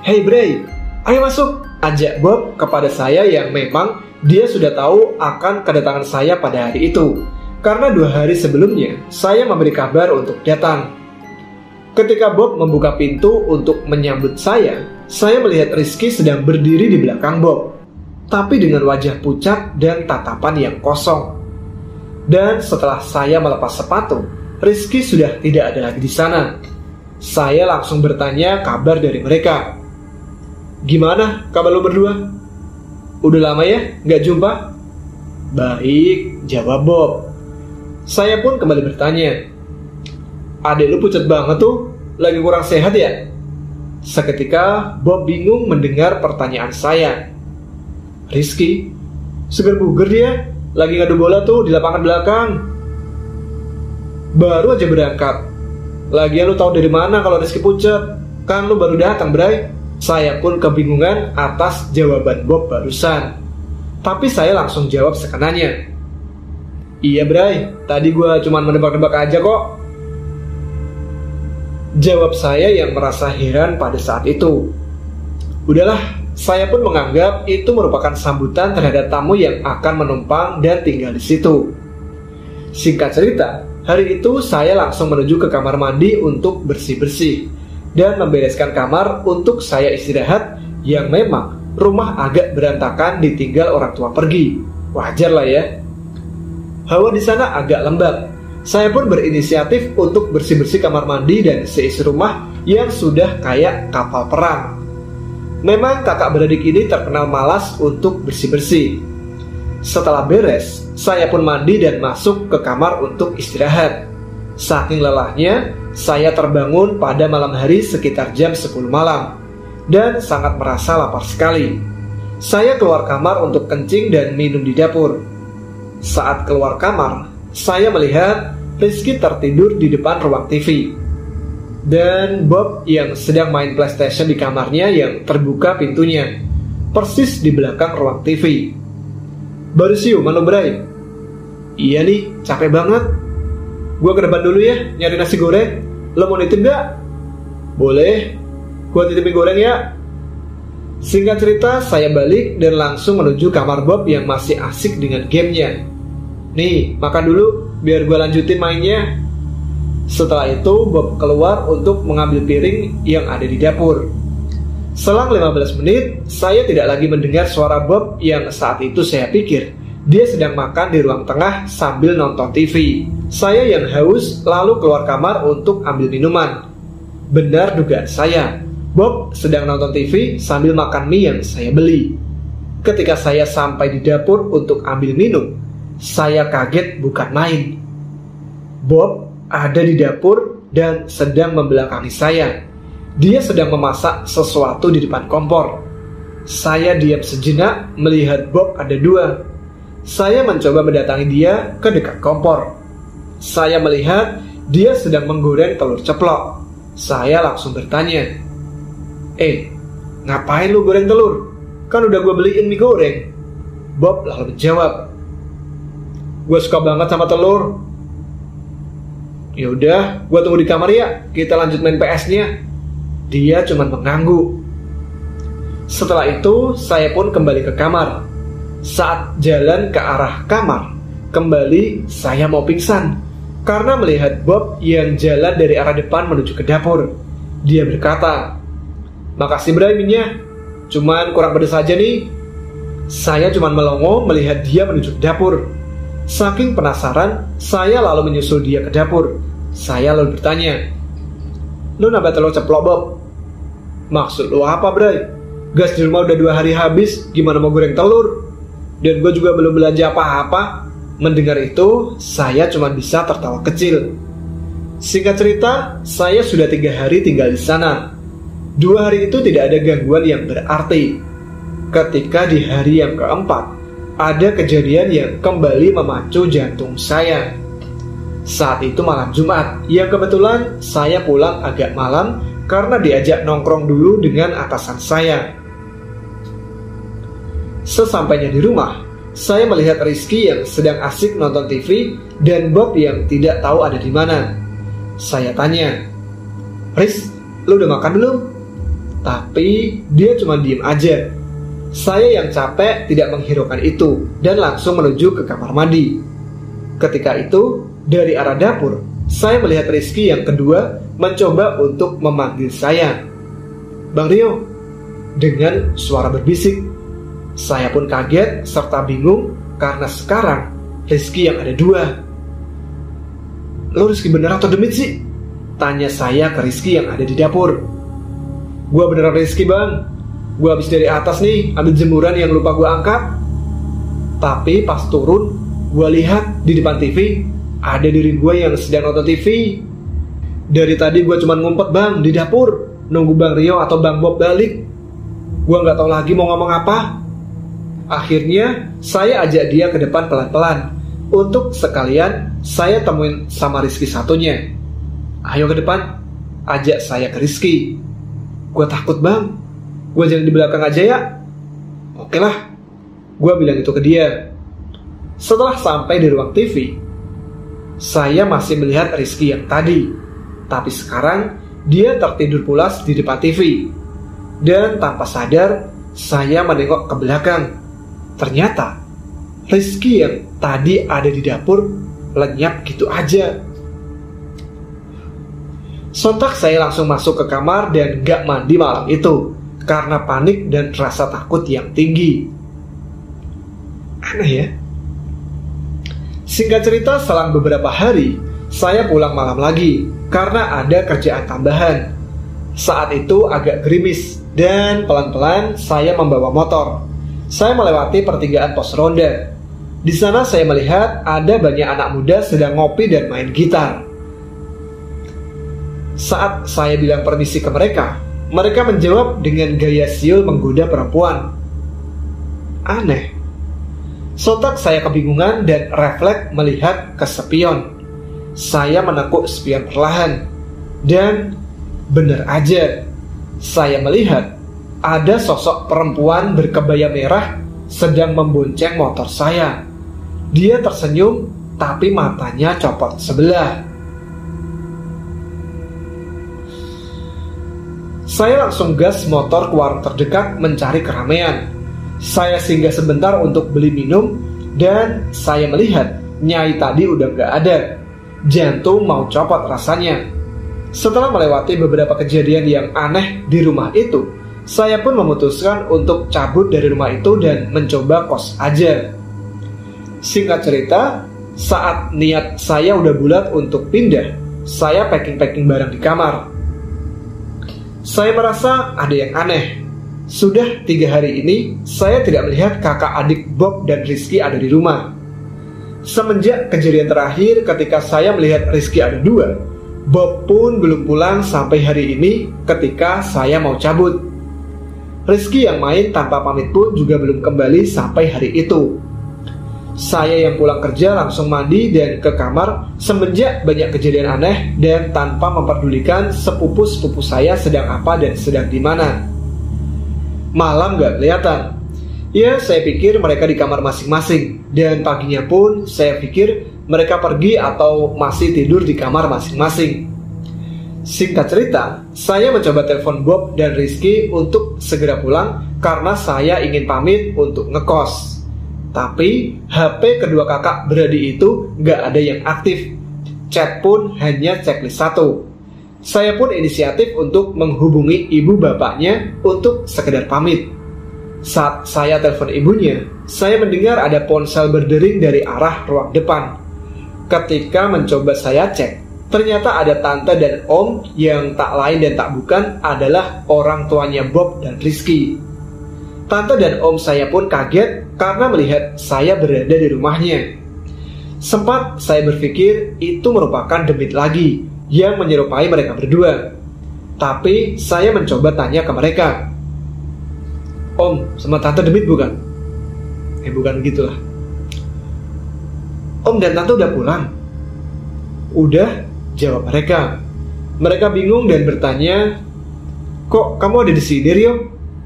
A: "Hey Bray, ayo masuk," ajak Bob kepada saya yang memang dia sudah tahu akan kedatangan saya pada hari itu. Karena 2 hari sebelumnya, saya memberi kabar untuk datang. Ketika Bob membuka pintu untuk menyambut saya melihat Rizky sedang berdiri di belakang Bob, tapi dengan wajah pucat dan tatapan yang kosong. Dan setelah saya melepas sepatu, Rizky sudah tidak ada lagi di sana. Saya langsung bertanya kabar dari mereka. "Gimana kabar lu berdua? Udah lama ya nggak jumpa?" "Baik," jawab Bob. Saya pun kembali bertanya, "Adek lu pucat banget tuh, lagi kurang sehat ya?" Seketika Bob bingung mendengar pertanyaan saya. "Rizky, seger buger dia, lagi ngadu bola tuh di lapangan belakang. Baru aja berangkat. Lagian lu tahu dari mana kalau Rizky pucat? Kan lu baru datang, Bray." Saya pun kebingungan atas jawaban Bob barusan. Tapi saya langsung jawab sekenanya. "Iya Bray, tadi gua cuma menebak-nebak aja kok," jawab saya yang merasa heran pada saat itu. Udahlah, saya pun menganggap itu merupakan sambutan terhadap tamu yang akan menumpang dan tinggal di situ. Singkat cerita, hari itu saya langsung menuju ke kamar mandi untuk bersih-bersih dan membereskan kamar untuk saya istirahat, yang memang rumah agak berantakan ditinggal orang tua pergi. Wajar lah ya. Hawa di sana agak lembab. Saya pun berinisiatif untuk bersih-bersih kamar mandi dan seisi rumah yang sudah kayak kapal perang. Memang kakak beradik ini terkenal malas untuk bersih-bersih. Setelah beres, saya pun mandi dan masuk ke kamar untuk istirahat. Saking lelahnya, saya terbangun pada malam hari sekitar jam 10 malam dan sangat merasa lapar sekali. Saya keluar kamar untuk kencing dan minum di dapur. Saat keluar kamar, saya melihat Rizky tertidur di depan ruang TV dan Bob yang sedang main PlayStation di kamarnya yang terbuka pintunya, persis di belakang ruang TV. "Baru siuman lo Bray?" "Iya nih, capek banget. Gue ke depan dulu ya, nyari nasi goreng. Lo mau nitip gak?" "Boleh, gue titipin goreng ya." Singkat cerita, saya balik dan langsung menuju kamar Bob yang masih asik dengan gamenya. "Nih, makan dulu, biar gue lanjutin mainnya." Setelah itu, Bob keluar untuk mengambil piring yang ada di dapur. Selang 15 menit, saya tidak lagi mendengar suara Bob yang saat itu saya pikir dia sedang makan di ruang tengah sambil nonton TV. Saya yang haus lalu keluar kamar untuk ambil minuman. Benar dugaan saya, Bob sedang nonton TV sambil makan mie yang saya beli. Ketika saya sampai di dapur untuk ambil minum, saya kaget bukan main. Bob ada di dapur dan sedang membelakangi saya. Dia sedang memasak sesuatu di depan kompor. Saya diam sejenak melihat Bob ada 2. Saya mencoba mendatangi dia ke dekat kompor. Saya melihat dia sedang menggoreng telur ceplok. Saya langsung bertanya, ngapain lu goreng telur? Kan udah gue beliin mie goreng." Bob lalu menjawab, "Gue suka banget sama telur." "Ya udah, gue tunggu di kamar ya, kita lanjut main PS-nya." Dia cuma mengangguk. Setelah itu, saya pun kembali ke kamar. Saat jalan ke arah kamar, kembali saya mau pingsan karena melihat Bob yang jalan dari arah depan menuju ke dapur. Dia berkata, "Makasih Bray minyak, cuman kurang pedas aja nih." Saya cuma melongo melihat dia menuju ke dapur. Saking penasaran, saya lalu menyusul dia ke dapur. Saya lalu bertanya, "Lu nambah telur ceplok Bob?" "Maksud lu apa Bray? Gas di rumah udah 2 hari habis, gimana mau goreng telur? Dan gue juga belum belanja apa-apa." Mendengar itu, saya cuma bisa tertawa kecil. Singkat cerita, saya sudah 3 hari tinggal di sana. 2 hari itu tidak ada gangguan yang berarti. Ketika di hari yang keempat, ada kejadian yang kembali memacu jantung saya. Saat itu malam Jumat, yang kebetulan saya pulang agak malam karena diajak nongkrong dulu dengan atasan saya. Sesampainya di rumah, saya melihat Rizky yang sedang asik nonton TV dan Bob yang tidak tahu ada di mana. Saya tanya, "Riz, lu udah makan belum?" Tapi dia cuma diem aja. Saya yang capek tidak menghiraukan itu dan langsung menuju ke kamar mandi. Ketika itu, dari arah dapur, saya melihat Rizky yang kedua mencoba untuk memanggil saya. "Bang Rio," dengan suara berbisik. Saya pun kaget serta bingung karena sekarang Rizky yang ada dua. "Lo Rizky bener atau demit sih?" tanya saya ke Rizky yang ada di dapur. "Gua beneran Rizky bang. Gua habis dari atas nih ambil jemuran yang lupa gua angkat. Tapi pas turun, gua lihat di depan TV ada diri gua yang sedang nonton TV. Dari tadi gua cuma ngumpet bang di dapur, nunggu Bang Rio atau Bang Bob balik. Gua nggak tahu lagi mau ngomong apa." Akhirnya saya ajak dia ke depan pelan-pelan untuk sekalian saya temuin sama Rizky satunya. "Ayo ke depan," ajak saya ke Rizky. "Gue takut bang, gue jangan di belakang aja ya." "Oke lah," gue bilang itu ke dia. Setelah sampai di ruang TV, saya masih melihat Rizky yang tadi, tapi sekarang dia tertidur pulas di depan TV. Dan tanpa sadar, saya menengok ke belakang. Ternyata Rizky yang tadi ada di dapur lenyap gitu aja. Sontak saya langsung masuk ke kamar dan gak mandi malam itu karena panik dan rasa takut yang tinggi. Aneh ya. Singkat cerita, selang beberapa hari saya pulang malam lagi karena ada kerjaan tambahan. Saat itu agak gerimis dan pelan-pelan saya membawa motor. Saya melewati pertigaan pos ronda. Di sana saya melihat ada banyak anak muda sedang ngopi dan main gitar. Saat saya bilang permisi ke mereka, mereka menjawab dengan gaya siul menggoda perempuan. Aneh. Sontak saya kebingungan dan refleks melihat ke spion. Saya menekuk spion perlahan. Dan benar aja, saya melihat ada sosok perempuan berkebaya merah sedang membonceng motor saya. Dia tersenyum, tapi matanya copot sebelah. Saya langsung gas motor ke warung terdekat mencari keramaian. Saya singgah sebentar untuk beli minum, dan saya melihat Nyai tadi udah gak ada. Jantung mau copot rasanya. Setelah melewati beberapa kejadian yang aneh di rumah itu, saya pun memutuskan untuk cabut dari rumah itu dan mencoba kos aja. Singkat cerita, saat niat saya udah bulat untuk pindah, saya packing-packing barang di kamar. Saya merasa ada yang aneh. Sudah 3 hari ini, saya tidak melihat kakak adik Bob dan Rizky ada di rumah. Semenjak kejadian terakhir ketika saya melihat Rizky ada 2, Bob pun belum pulang sampai hari ini ketika saya mau cabut. Rizky yang main tanpa pamit pun juga belum kembali sampai hari itu. Saya yang pulang kerja langsung mandi dan ke kamar semenjak banyak kejadian aneh dan tanpa memperdulikan sepupu-sepupu saya sedang apa dan sedang di mana. Malam gak kelihatan. Ya, saya pikir mereka di kamar masing-masing, dan paginya pun saya pikir mereka pergi atau masih tidur di kamar masing-masing. Singkat cerita, saya mencoba telepon Bob dan Rizky untuk segera pulang karena saya ingin pamit untuk ngekos. Tapi HP kedua kakak beradik itu gak ada yang aktif. Chat pun hanya checklist 1. Saya pun inisiatif untuk menghubungi ibu bapaknya untuk sekedar pamit. Saat saya telepon ibunya, saya mendengar ada ponsel berdering dari arah ruang depan. Ketika mencoba saya cek, ternyata ada tante dan om yang tak lain dan tak bukan adalah orang tuanya Bob dan Rizky. Tante dan om saya pun kaget karena melihat saya berada di rumahnya. Sempat saya berpikir itu merupakan demit lagi yang menyerupai mereka berdua. Tapi saya mencoba tanya ke mereka, "Om sama tante demit bukan?" Bukan gitulah. "Om dan tante udah pulang?" "Udah," jawab mereka. Mereka bingung dan bertanya, "Kok kamu ada di sini, Rio?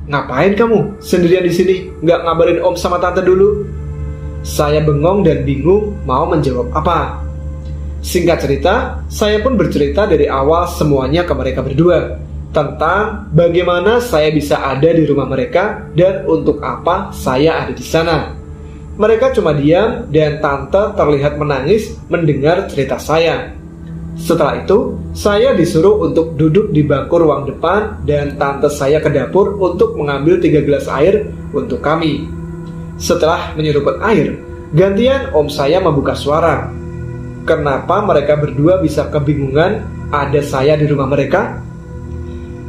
A: Ngapain kamu sendirian di sini? Nggak ngabarin om sama tante dulu?" Saya bengong dan bingung mau menjawab apa. Singkat cerita, saya pun bercerita dari awal semuanya ke mereka berdua. tentang bagaimana saya bisa ada di rumah mereka dan untuk apa saya ada di sana. Mereka cuma diam dan tante terlihat menangis mendengar cerita saya. Setelah itu, saya disuruh untuk duduk di bangku ruang depan dan tante saya ke dapur untuk mengambil 3 gelas air untuk kami. Setelah menyeruput air, gantian om saya membuka suara. Kenapa mereka berdua bisa kebingungan ada saya di rumah mereka?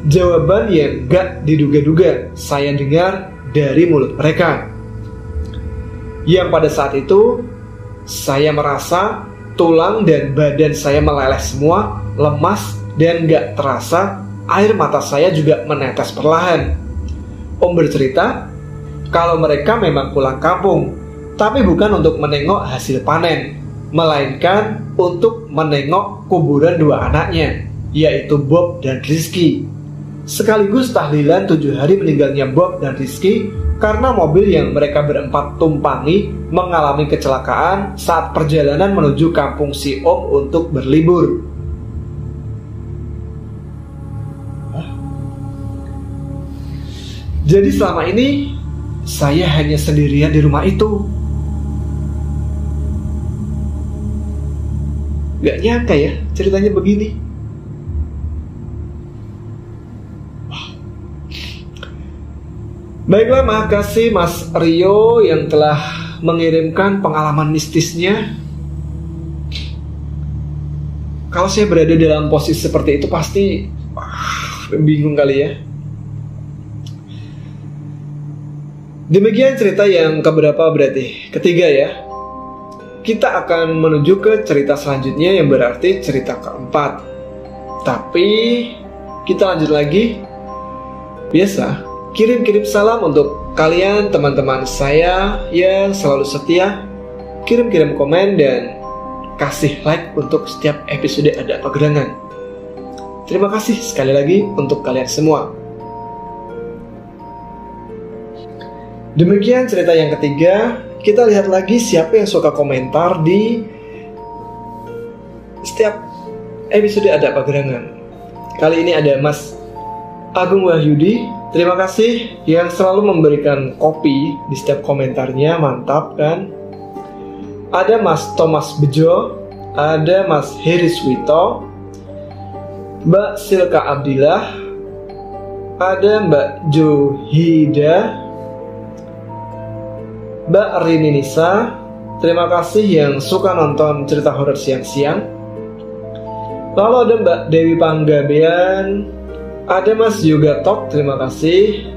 A: Jawaban yang gak diduga-duga saya dengar dari mulut mereka. Yang pada saat itu, saya merasa tulang dan badan saya meleleh semua, lemas, dan gak terasa air mata saya juga menetes perlahan. Om bercerita kalau mereka memang pulang kampung, tapi bukan untuk menengok hasil panen, melainkan untuk menengok kuburan 2 anaknya, yaitu Bob dan Rizky. Sekaligus tahlilan 7 hari meninggalnya Bob dan Rizky karena mobil yang mereka berempat tumpangi mengalami kecelakaan saat perjalanan menuju kampung si Om untuk berlibur. Jadi selama ini saya hanya sendirian di rumah itu. Gak nyangka ya ceritanya begini. Baiklah, makasih Mas Rio yang telah mengirimkan pengalaman mistisnya. Kalau saya berada dalam posisi seperti itu pasti bingung kali ya. Demikian cerita yang keberapa berarti? Ketiga ya. Kita akan menuju ke cerita selanjutnya yang berarti cerita keempat. Tapi kita lanjut lagi. Biasa kirim-kirim salam untuk kalian teman-teman saya yang selalu setia. Kirim-kirim komen dan kasih like untuk setiap episode Ada Apa Gerangan. Terima kasih sekali lagi untuk kalian semua. Demikian cerita yang ketiga. Kita lihat lagi siapa yang suka komentar di setiap episode Ada Apa Gerangan. Kali ini ada Mas Agung Wahyudi. Terima kasih yang selalu memberikan kopi di setiap komentarnya, mantap kan? Ada Mas Thomas Bejo, ada Mas Heri Swito, Mbak Silka Abdillah, ada Mbak Johida, Mbak Rini Nisa. Terima kasih yang suka nonton cerita horor siang-siang. Lalu ada Mbak Dewi Panggabean, ada Mas Yoga Tok, terima kasih.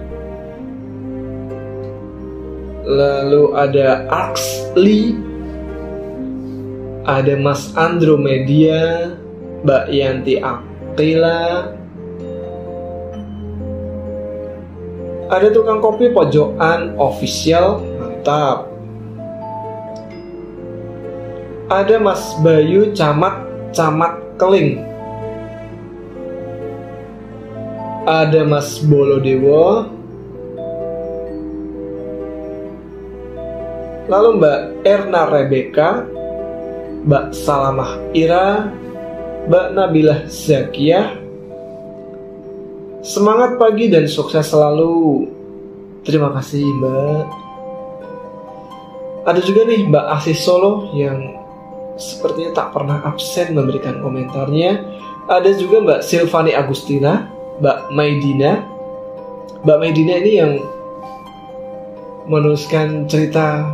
A: Lalu ada Arxli, ada Mas Andromedia, Mbak Yanti Akila, ada tukang kopi pojokan official, mantap. Ada Mas Bayu Camat Keling. Ada Mas Bolodewo. Lalu Mbak Erna Rebeka, Mbak Salamah Ira, Mbak Nabilah Zakiah. Semangat pagi dan sukses selalu. Terima kasih Mbak. Ada juga nih Mbak Asis Solo yang sepertinya tak pernah absen memberikan komentarnya. Ada juga Mbak Silvani Agustina, Mbak Maidina. Mbak Maidina ini yang menuliskan cerita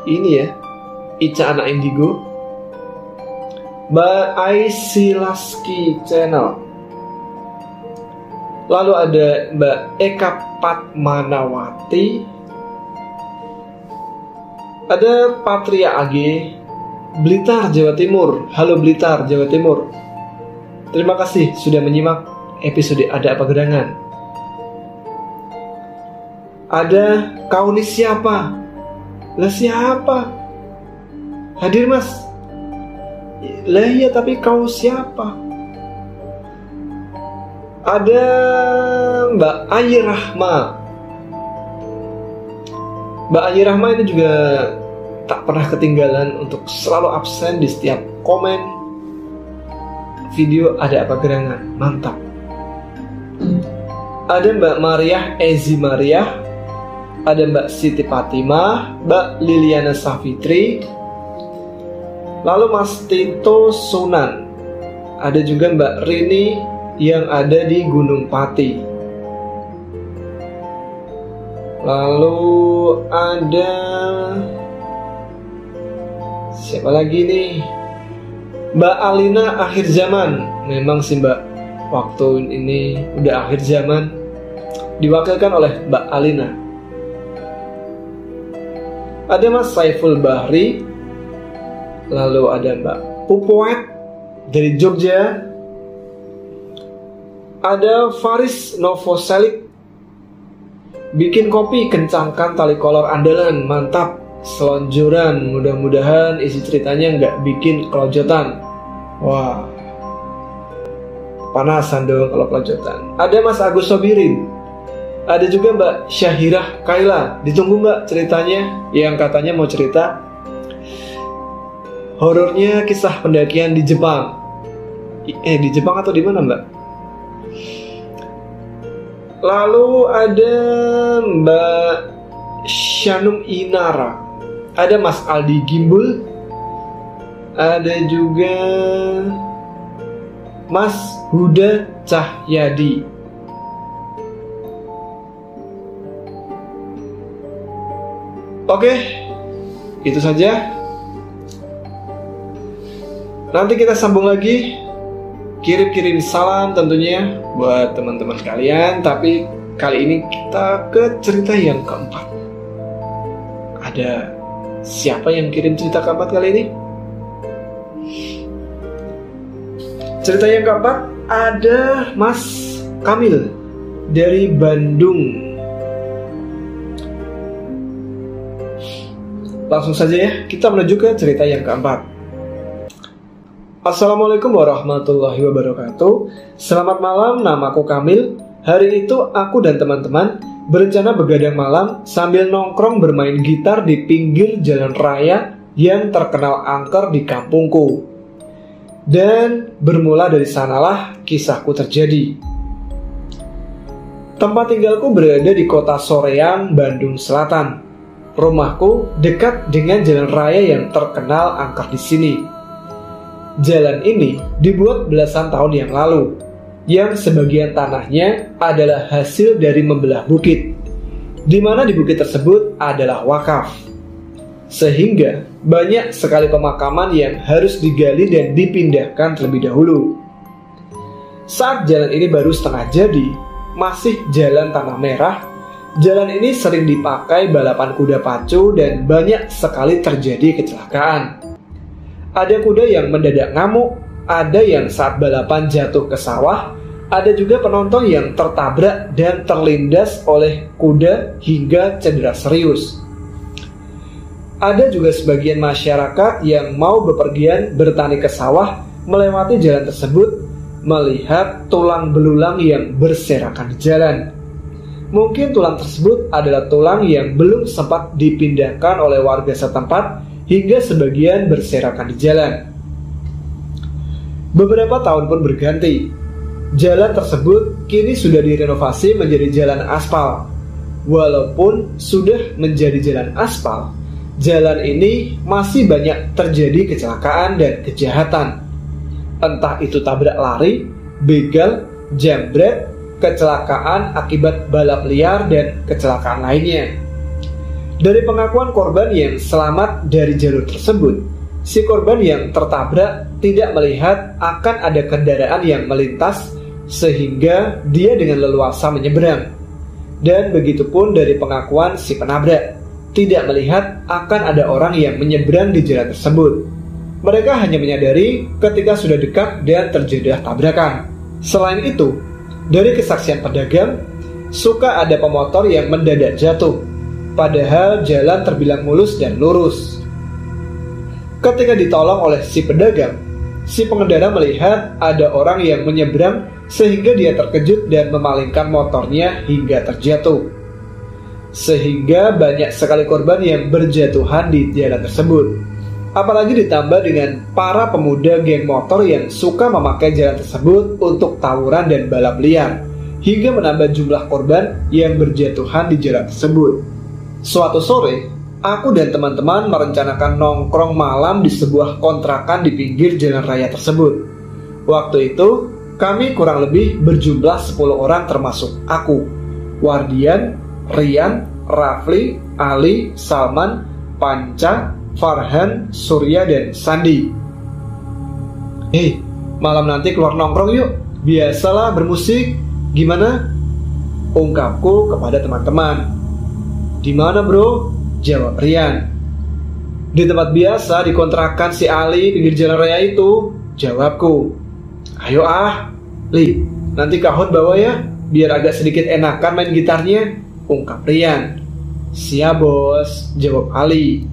A: ini ya, Ica Anak Indigo. Mbak Aisilaski Channel. Lalu ada Mbak Eka Patmanawati. Ada Patria AG, Blitar Jawa Timur. Halo Blitar Jawa Timur. Terima kasih sudah menyimak episode Ada Apa Gerangan. Ada kau ini siapa? Lah siapa? Hadir Mas. Lah iya tapi kau siapa? Ada Mbak Ayi Rahma. Mbak Ayi Rahma ini juga tak pernah ketinggalan untuk selalu absen di setiap komen video Ada Apa Gerangan. Mantap. ada Mbak Mariah Ezi Mariah, ada Mbak Siti Fatimah, Mbak Liliana Safitri, lalu Mas Tito Sunan, ada juga Mbak Rini yang ada di Gunung Pati, lalu ada siapa lagi nih, Mbak Alina Akhir Zaman. Memang sih Mbak, waktu ini udah akhir zaman, diwakilkan oleh Mbak Alina. Ada Mas Saiful Bahri, lalu ada Mbak Pupoet dari Jogja, ada Faris Novoselik, bikin kopi kencangkan tali kolor andalan, mantap, selonjoran, mudah-mudahan isi ceritanya nggak bikin kelojotan. Wah, panasan dong kalau kelojotan. Ada Mas Agus Sobirin, ada juga Mbak Syahirah Kaila. Ditunggu Mbak ceritanya, yang katanya mau cerita horornya kisah pendakian di Jepang. Di Jepang atau di mana Mbak? Lalu ada Mbak Shanum Inara, ada Mas Aldi Gimbul, ada juga Mas Huda Cahyadi. Oke, itu saja. Nanti kita sambung lagi. Kirim-kirim salam tentunya buat teman-teman kalian. Tapi kali ini kita ke cerita yang keempat. Ada siapa yang kirim cerita keempat kali ini? Cerita yang keempat ada Mas Kamil dari Bandung. Langsung saja ya, kita menuju ke cerita yang keempat. Assalamualaikum warahmatullahi wabarakatuh. Selamat malam, namaku Kamil. Hari itu aku dan teman-teman berencana begadang malam sambil nongkrong bermain gitar di pinggir jalan raya yang terkenal angker di kampungku. Dan bermula dari sanalah kisahku terjadi. Tempat tinggalku berada di kota Soreang, Bandung Selatan. Rumahku dekat dengan jalan raya yang terkenal angker di sini. Jalan ini dibuat belasan tahun yang lalu, yang sebagian tanahnya adalah hasil dari membelah bukit, di mana di bukit tersebut adalah wakaf. Sehingga banyak sekali pemakaman yang harus digali dan dipindahkan terlebih dahulu. Saat jalan ini baru setengah jadi, masih jalan tanah merah, jalan ini sering dipakai balapan kuda pacu dan banyak sekali terjadi kecelakaan. Ada kuda yang mendadak ngamuk, ada yang saat balapan jatuh ke sawah, ada juga penonton yang tertabrak dan terlindas oleh kuda hingga cedera serius. Ada juga sebagian masyarakat yang mau bepergian bertani ke sawah melewati jalan tersebut, melihat tulang belulang yang berserakan di jalan. Mungkin tulang tersebut adalah tulang yang belum sempat dipindahkan oleh warga setempat hingga sebagian berserakan di jalan. Beberapa tahun pun berganti. Jalan tersebut kini sudah direnovasi menjadi jalan aspal. Walaupun sudah menjadi jalan aspal, jalan ini masih banyak terjadi kecelakaan dan kejahatan. Entah itu tabrak lari, begal, jambret, kecelakaan akibat balap liar, dan kecelakaan lainnya. Dari pengakuan korban yang selamat dari jalur tersebut, si korban yang tertabrak tidak melihat akan ada kendaraan yang melintas sehingga dia dengan leluasa menyeberang. Dan begitupun dari pengakuan si penabrak, tidak melihat akan ada orang yang menyeberang di jalan tersebut. Mereka hanya menyadari ketika sudah dekat dan terjadi tabrakan. Selain itu, dari kesaksian pedagang, suka ada pemotor yang mendadak jatuh, padahal jalan terbilang mulus dan lurus. Ketika ditolong oleh si pedagang, si pengendara melihat ada orang yang menyeberang sehingga dia terkejut dan memalingkan motornya hingga terjatuh. Sehingga banyak sekali korban yang berjatuhan di jalan tersebut. Apalagi ditambah dengan para pemuda geng motor yang suka memakai jalan tersebut untuk tawuran dan balap liar, hingga menambah jumlah korban yang berjatuhan di jalan tersebut. Suatu sore, aku dan teman-teman merencanakan nongkrong malam di sebuah kontrakan di pinggir jalan raya tersebut. Waktu itu, kami kurang lebih berjumlah 10 orang termasuk aku, Wardian, Rian, Rafli, Ali, Salman, Panca, Farhan, Surya, dan Sandi. Hei, malam nanti keluar nongkrong yuk, biasalah bermusik, gimana? Ungkapku kepada teman-teman. Di mana bro? Jawab Rian. Di tempat biasa di kontrakan si Ali pinggir jalan raya itu, jawabku. Ayo Li, nanti Kahon bawa ya, biar agak sedikit enakan main gitarnya, ungkap Rian. Siap bos, jawab Ali.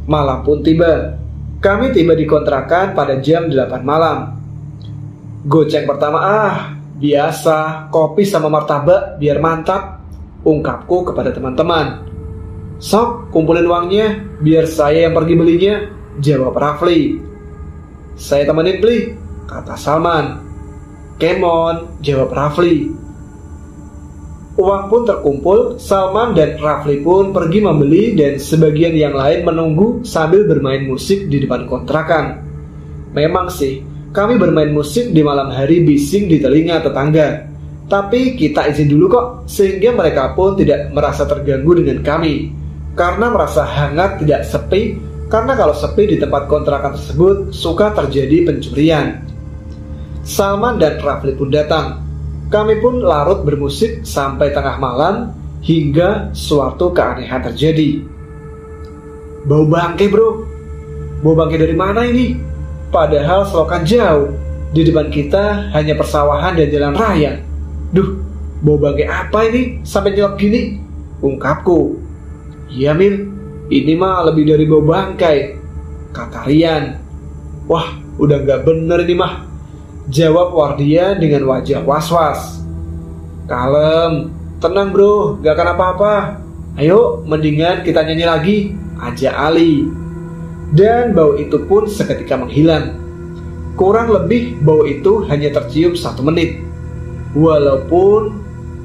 A: Malam pun tiba. Kami tiba di kontrakan pada jam 8 malam. Goceng pertama biasa, kopi sama martabak biar mantap, ungkapku kepada teman-teman. Sok, kumpulin uangnya, biar saya yang pergi belinya, jawab Rafli. Saya temenin beli, kata Salman. Kemon, jawab Rafli. Uang pun terkumpul, Salman dan Rafli pun pergi membeli dan sebagian yang lain menunggu sambil bermain musik di depan kontrakan. Memang sih, kami bermain musik di malam hari bising di telinga tetangga. Tapi kita izin dulu kok, sehingga mereka pun tidak merasa terganggu dengan kami. Karena merasa hangat tidak sepi, karena kalau sepi di tempat kontrakan tersebut suka terjadi pencurian. Salman dan Rafli pun datang. Kami pun larut bermusik sampai tengah malam hingga suatu keanehan terjadi. Bau bangkai bro. Bau bangkai dari mana ini? Padahal selokan jauh. Di depan kita hanya persawahan dan jalan raya. Duh, bau bangkai apa ini sampai nyelok gini? Ungkapku. Iya Mil, ini mah lebih dari bau bangkai, kata Rian. Wah, udah gak bener ini mah, jawab Wardian dengan wajah was-was. Kalem, tenang bro, gak akan apa-apa. Ayo, mendingan kita nyanyi lagi, ajak Ali. Dan bau itu pun seketika menghilang. Kurang lebih bau itu hanya tercium 1 menit. Walaupun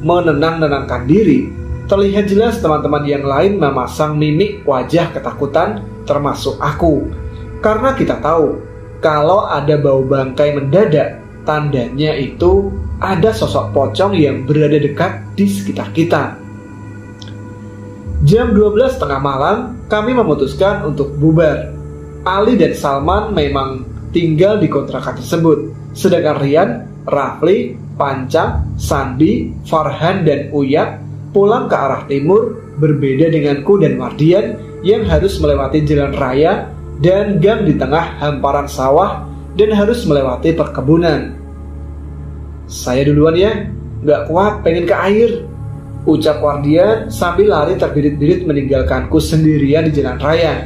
A: menenang-nenangkan diri, terlihat jelas teman-teman yang lain memasang mimik wajah ketakutan, termasuk aku. Karena kita tahu, kalau ada bau bangkai mendadak, tandanya itu ada sosok pocong yang berada dekat di sekitar kita. Jam 12 tengah malam, kami memutuskan untuk bubar. Ali dan Salman memang tinggal di kontrakan tersebut, sedangkan Rian, Rafli, Panca, Sandi, Farhan, dan Uya pulang ke arah timur, berbeda denganku dan Wardian yang harus melewati jalan raya dan gang di tengah hamparan sawah dan harus melewati perkebunan. Saya duluan ya, gak kuat pengen ke air, ucap Wardian sambil lari terbirit-birit meninggalkanku sendirian di jalan raya.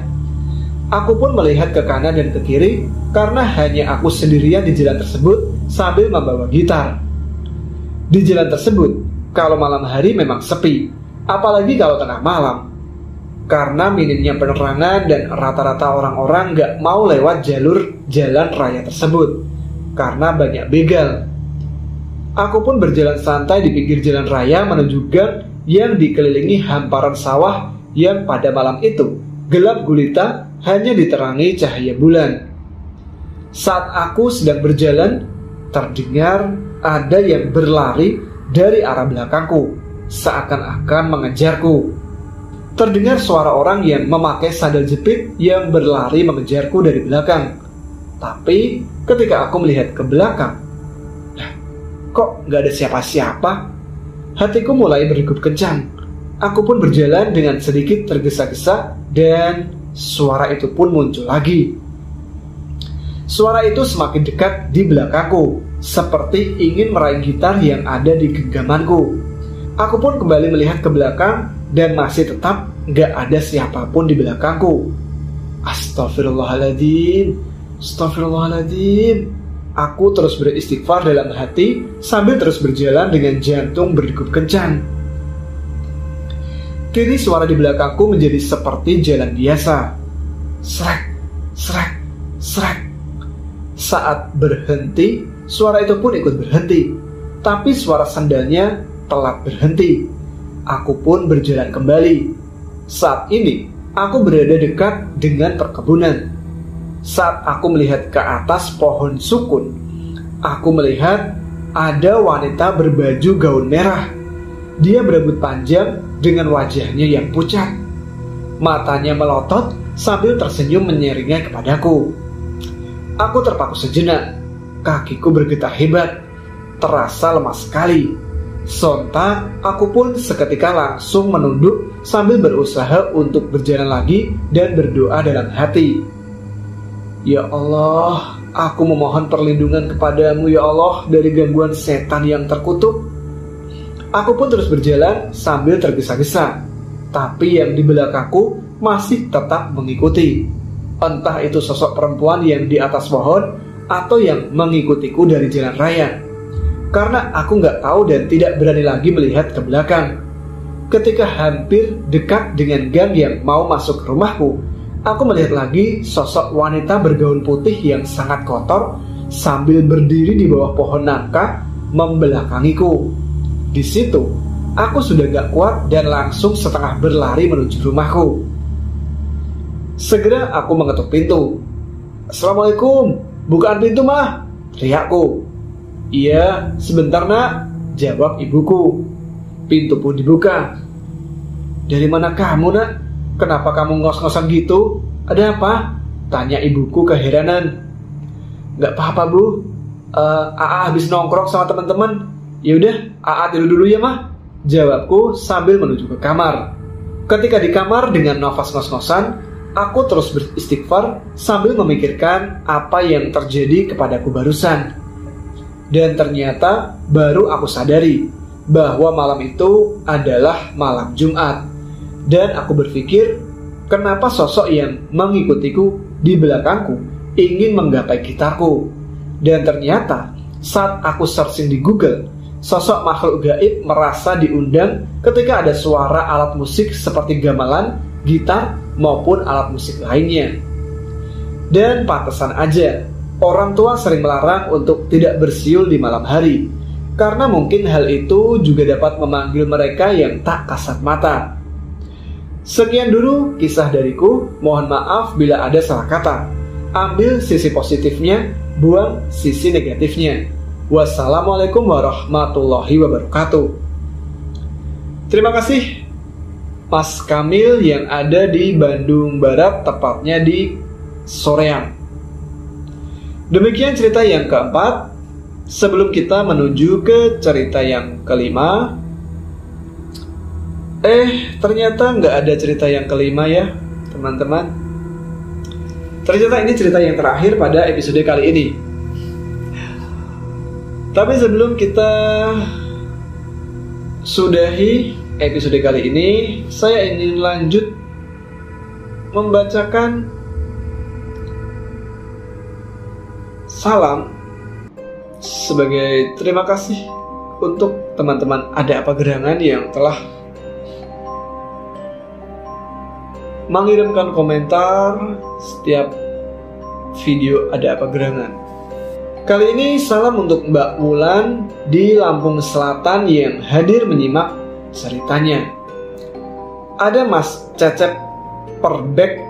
A: Aku pun melihat ke kanan dan ke kiri karena hanya aku sendirian di jalan tersebut sambil membawa gitar. Di jalan tersebut, kalau malam hari memang sepi, apalagi kalau tengah malam. Karena minimnya penerangan dan rata-rata orang-orang gak mau lewat jalur jalan raya tersebut, karena banyak begal. Aku pun berjalan santai di pinggir jalan raya menuju gang yang dikelilingi hamparan sawah yang pada malam itu gelap gulita hanya diterangi cahaya bulan. Saat aku sedang berjalan, terdengar ada yang berlari dari arah belakangku, seakan-akan mengejarku. Terdengar suara orang yang memakai sandal jepit yang berlari mengejarku dari belakang. Tapi ketika aku melihat ke belakang, kok gak ada siapa-siapa? Hatiku mulai berdegup kencang. Aku pun berjalan dengan sedikit tergesa-gesa dan suara itu pun muncul lagi. Suara itu semakin dekat di belakangku, seperti ingin meraih gitar yang ada di genggamanku. Aku pun kembali melihat ke belakang dan masih tetap gak ada siapapun di belakangku. Astagfirullahaladzim, astagfirullahaladzim. Aku terus beristighfar dalam hati sambil terus berjalan dengan jantung berdegup kencang. Kini suara di belakangku menjadi seperti jalan biasa. Srek, srek, srek. Saat berhenti, suara itu pun ikut berhenti. tapi suara sandalnya telah berhenti. Aku pun berjalan kembali. Saat ini, aku berada dekat dengan perkebunan. Saat aku melihat ke atas pohon sukun, aku melihat ada wanita berbaju gaun merah. Dia berambut panjang dengan wajahnya yang pucat. Matanya melotot sambil tersenyum menyeringai kepadaku. Aku terpaku sejenak. Kakiku bergetar hebat. Terasa lemas sekali. Sontak, aku pun seketika langsung menunduk sambil berusaha untuk berjalan lagi dan berdoa dalam hati. Ya Allah, aku memohon perlindungan kepadamu ya Allah dari gangguan setan yang terkutuk. Aku pun terus berjalan sambil tergesa-gesa, tapi yang di belakangku masih tetap mengikuti. Entah itu sosok perempuan yang di atas pohon atau yang mengikutiku dari jalan raya. Karena aku nggak tahu dan tidak berani lagi melihat ke belakang. Ketika hampir dekat dengan gang yang mau masuk ke rumahku, aku melihat lagi sosok wanita bergaun putih yang sangat kotor sambil berdiri di bawah pohon nangka membelakangiku. Di situ, aku sudah gak kuat dan langsung setengah berlari menuju rumahku. Segera aku mengetuk pintu. Assalamualaikum, bukaan pintu mah, teriakku. Iya, sebentar nak, jawab ibuku. Pintu pun dibuka. Dari mana kamu nak? Kenapa kamu ngos-ngosan gitu? Ada apa? Tanya ibuku keheranan. Gak apa-apa bu, Aa habis nongkrong sama teman-teman. Yaudah, Aa tidur dulu ya mah, jawabku sambil menuju ke kamar. Ketika di kamar dengan nafas ngos-ngosan, aku terus beristighfar sambil memikirkan apa yang terjadi kepadaku barusan. Dan ternyata baru aku sadari bahwa malam itu adalah malam Jumat. Dan aku berpikir, kenapa sosok yang mengikutiku di belakangku ingin menggapai gitarku. Dan ternyata saat aku searching di Google, sosok makhluk gaib merasa diundang ketika ada suara alat musik seperti gamelan, gitar, maupun alat musik lainnya. Dan pantesan aja orang tua sering melarang untuk tidak bersiul di malam hari, karena mungkin hal itu juga dapat memanggil mereka yang tak kasat mata. Sekian dulu kisah dariku, mohon maaf bila ada salah kata. Ambil sisi positifnya, buang sisi negatifnya. Wassalamualaikum warahmatullahi wabarakatuh. Terima kasih Mas Kamil yang ada di Bandung Barat, tepatnya di Soreang. Demikian cerita yang keempat. Sebelum kita menuju ke cerita yang kelima, ternyata nggak ada cerita yang kelima ya teman-teman. Ternyata ini cerita yang terakhir pada episode kali ini. Tapi sebelum kita sudahi episode kali ini, saya ingin lanjut membacakan salam sebagai terima kasih untuk teman-teman Ada Apa Gerangan yang telah mengirimkan komentar setiap video Ada Apa Gerangan. Kali ini salam untuk Mbak Wulan di Lampung Selatan yang hadir menyimak ceritanya. Ada Mas Cecep Perbek,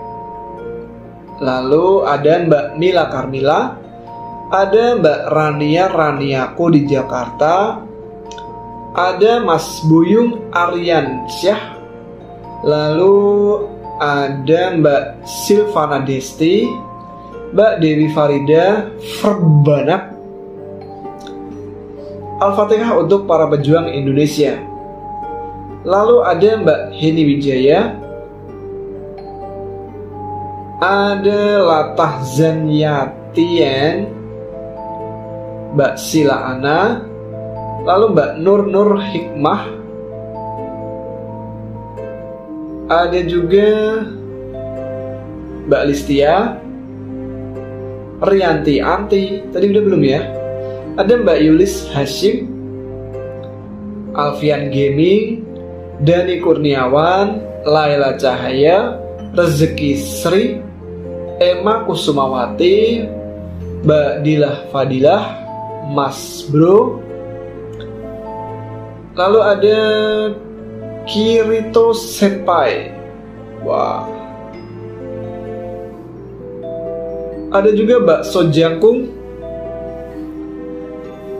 A: lalu ada Mbak Mila Karmila, ada Mbak Rania Raniaku di Jakarta, ada Mas Buyung Aryansyah, lalu ada Mbak Silvana Desti, Mbak Dewi Farida Verbanak. Al-Fatihah untuk para pejuang Indonesia. Lalu ada Mbak Heni Wijaya, ada Latah Zanyatien, Mbak Sila Ana, lalu Mbak Nur Hikmah, ada juga Mbak Listia, Rianti Anti, tadi udah belum ya? Ada Mbak Yulis Hashim, Alfian Gaming, Dani Kurniawan, Laila Cahaya, Rezeki Sri, Emma Kusumawati, Mbak Dilah Fadilah, Mas Bro, Lalu ada Kirito Senpai. Wah. Ada juga Bakso Jangkung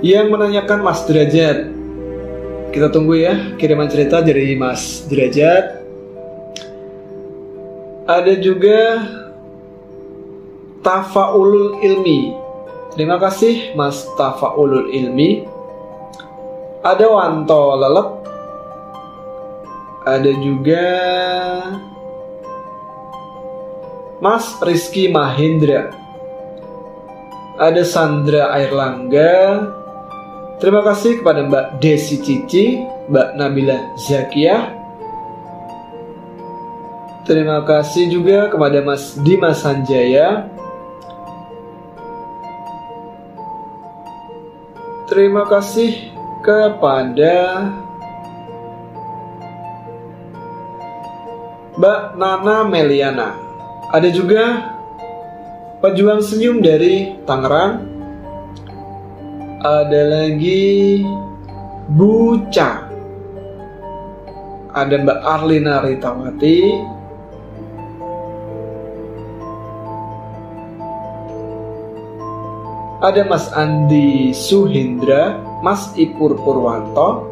A: yang menanyakan Mas Derajat. Kita tunggu ya kiriman cerita dari Mas Derajat. Ada juga Tafaulul Ilmi. Terima kasih Mas Tafaulul Ilmi. Ada Wanto Lelep. Ada juga Mas Rizky Mahendra. Ada Sandra Airlangga. Terima kasih kepada Mbak Desi Cici, Mbak Nabila Zakiyah. Terima kasih juga kepada Mas Dimas Sanjaya. Terima kasih kepada Mbak Nana Meliana. Ada juga Pejuang Senyum dari Tangerang. Ada lagi Buca. Ada Mbak Arlina Ritawati. Ada Mas Andi Suhendra, Mas Ipur Purwanto.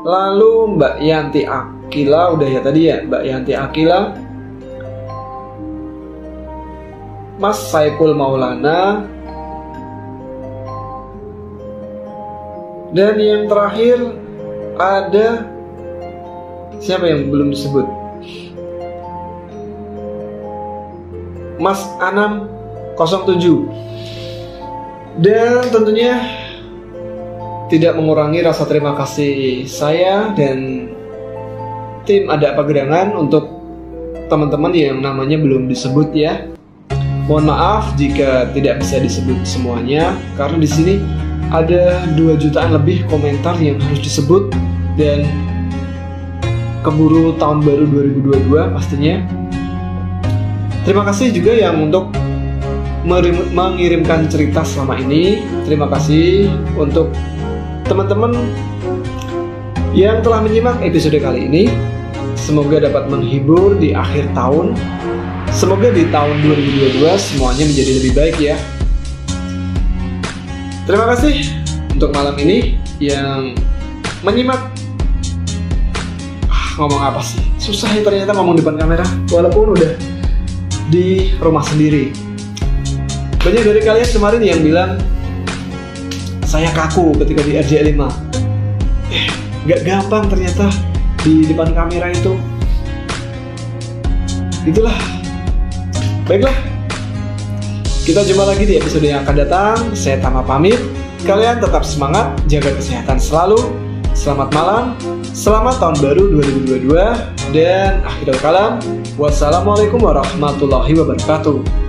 A: Lalu Mbak Yanti Akila, udah ya tadi ya, Mbak Yanti Akila. Mas Saiful Maulana. Dan yang terakhir ada siapa yang belum disebut? Mas Anam 07. Dan tentunya tidak mengurangi rasa terima kasih saya dan tim Ada Apa Gerangan untuk teman-teman yang namanya belum disebut ya. Mohon maaf jika tidak bisa disebut semuanya, karena di sini ada 2 jutaan lebih komentar yang harus disebut dan keburu tahun baru 2022 pastinya. Terima kasih juga yang untuk mengirimkan cerita selama ini. Terima kasih untuk teman-teman yang telah menyimak episode kali ini. Semoga dapat menghibur di akhir tahun. Semoga di tahun 2022 semuanya menjadi lebih baik ya. Terima kasih untuk malam ini yang menyimak. Ngomong apa sih? Susah ya ternyata ngomong depan kamera walaupun udah di rumah sendiri. Banyak dari kalian kemarin yang bilang saya kaku ketika di RJ5. Gak gampang ternyata di depan kamera itu. Itulah. Baiklah. Kita jumpa lagi di episode yang akan datang. Saya Tama pamit. Kalian tetap semangat, jaga kesehatan selalu. Selamat malam. Selamat tahun baru 2022 dan akhirul kalam. Wassalamualaikum warahmatullahi wabarakatuh.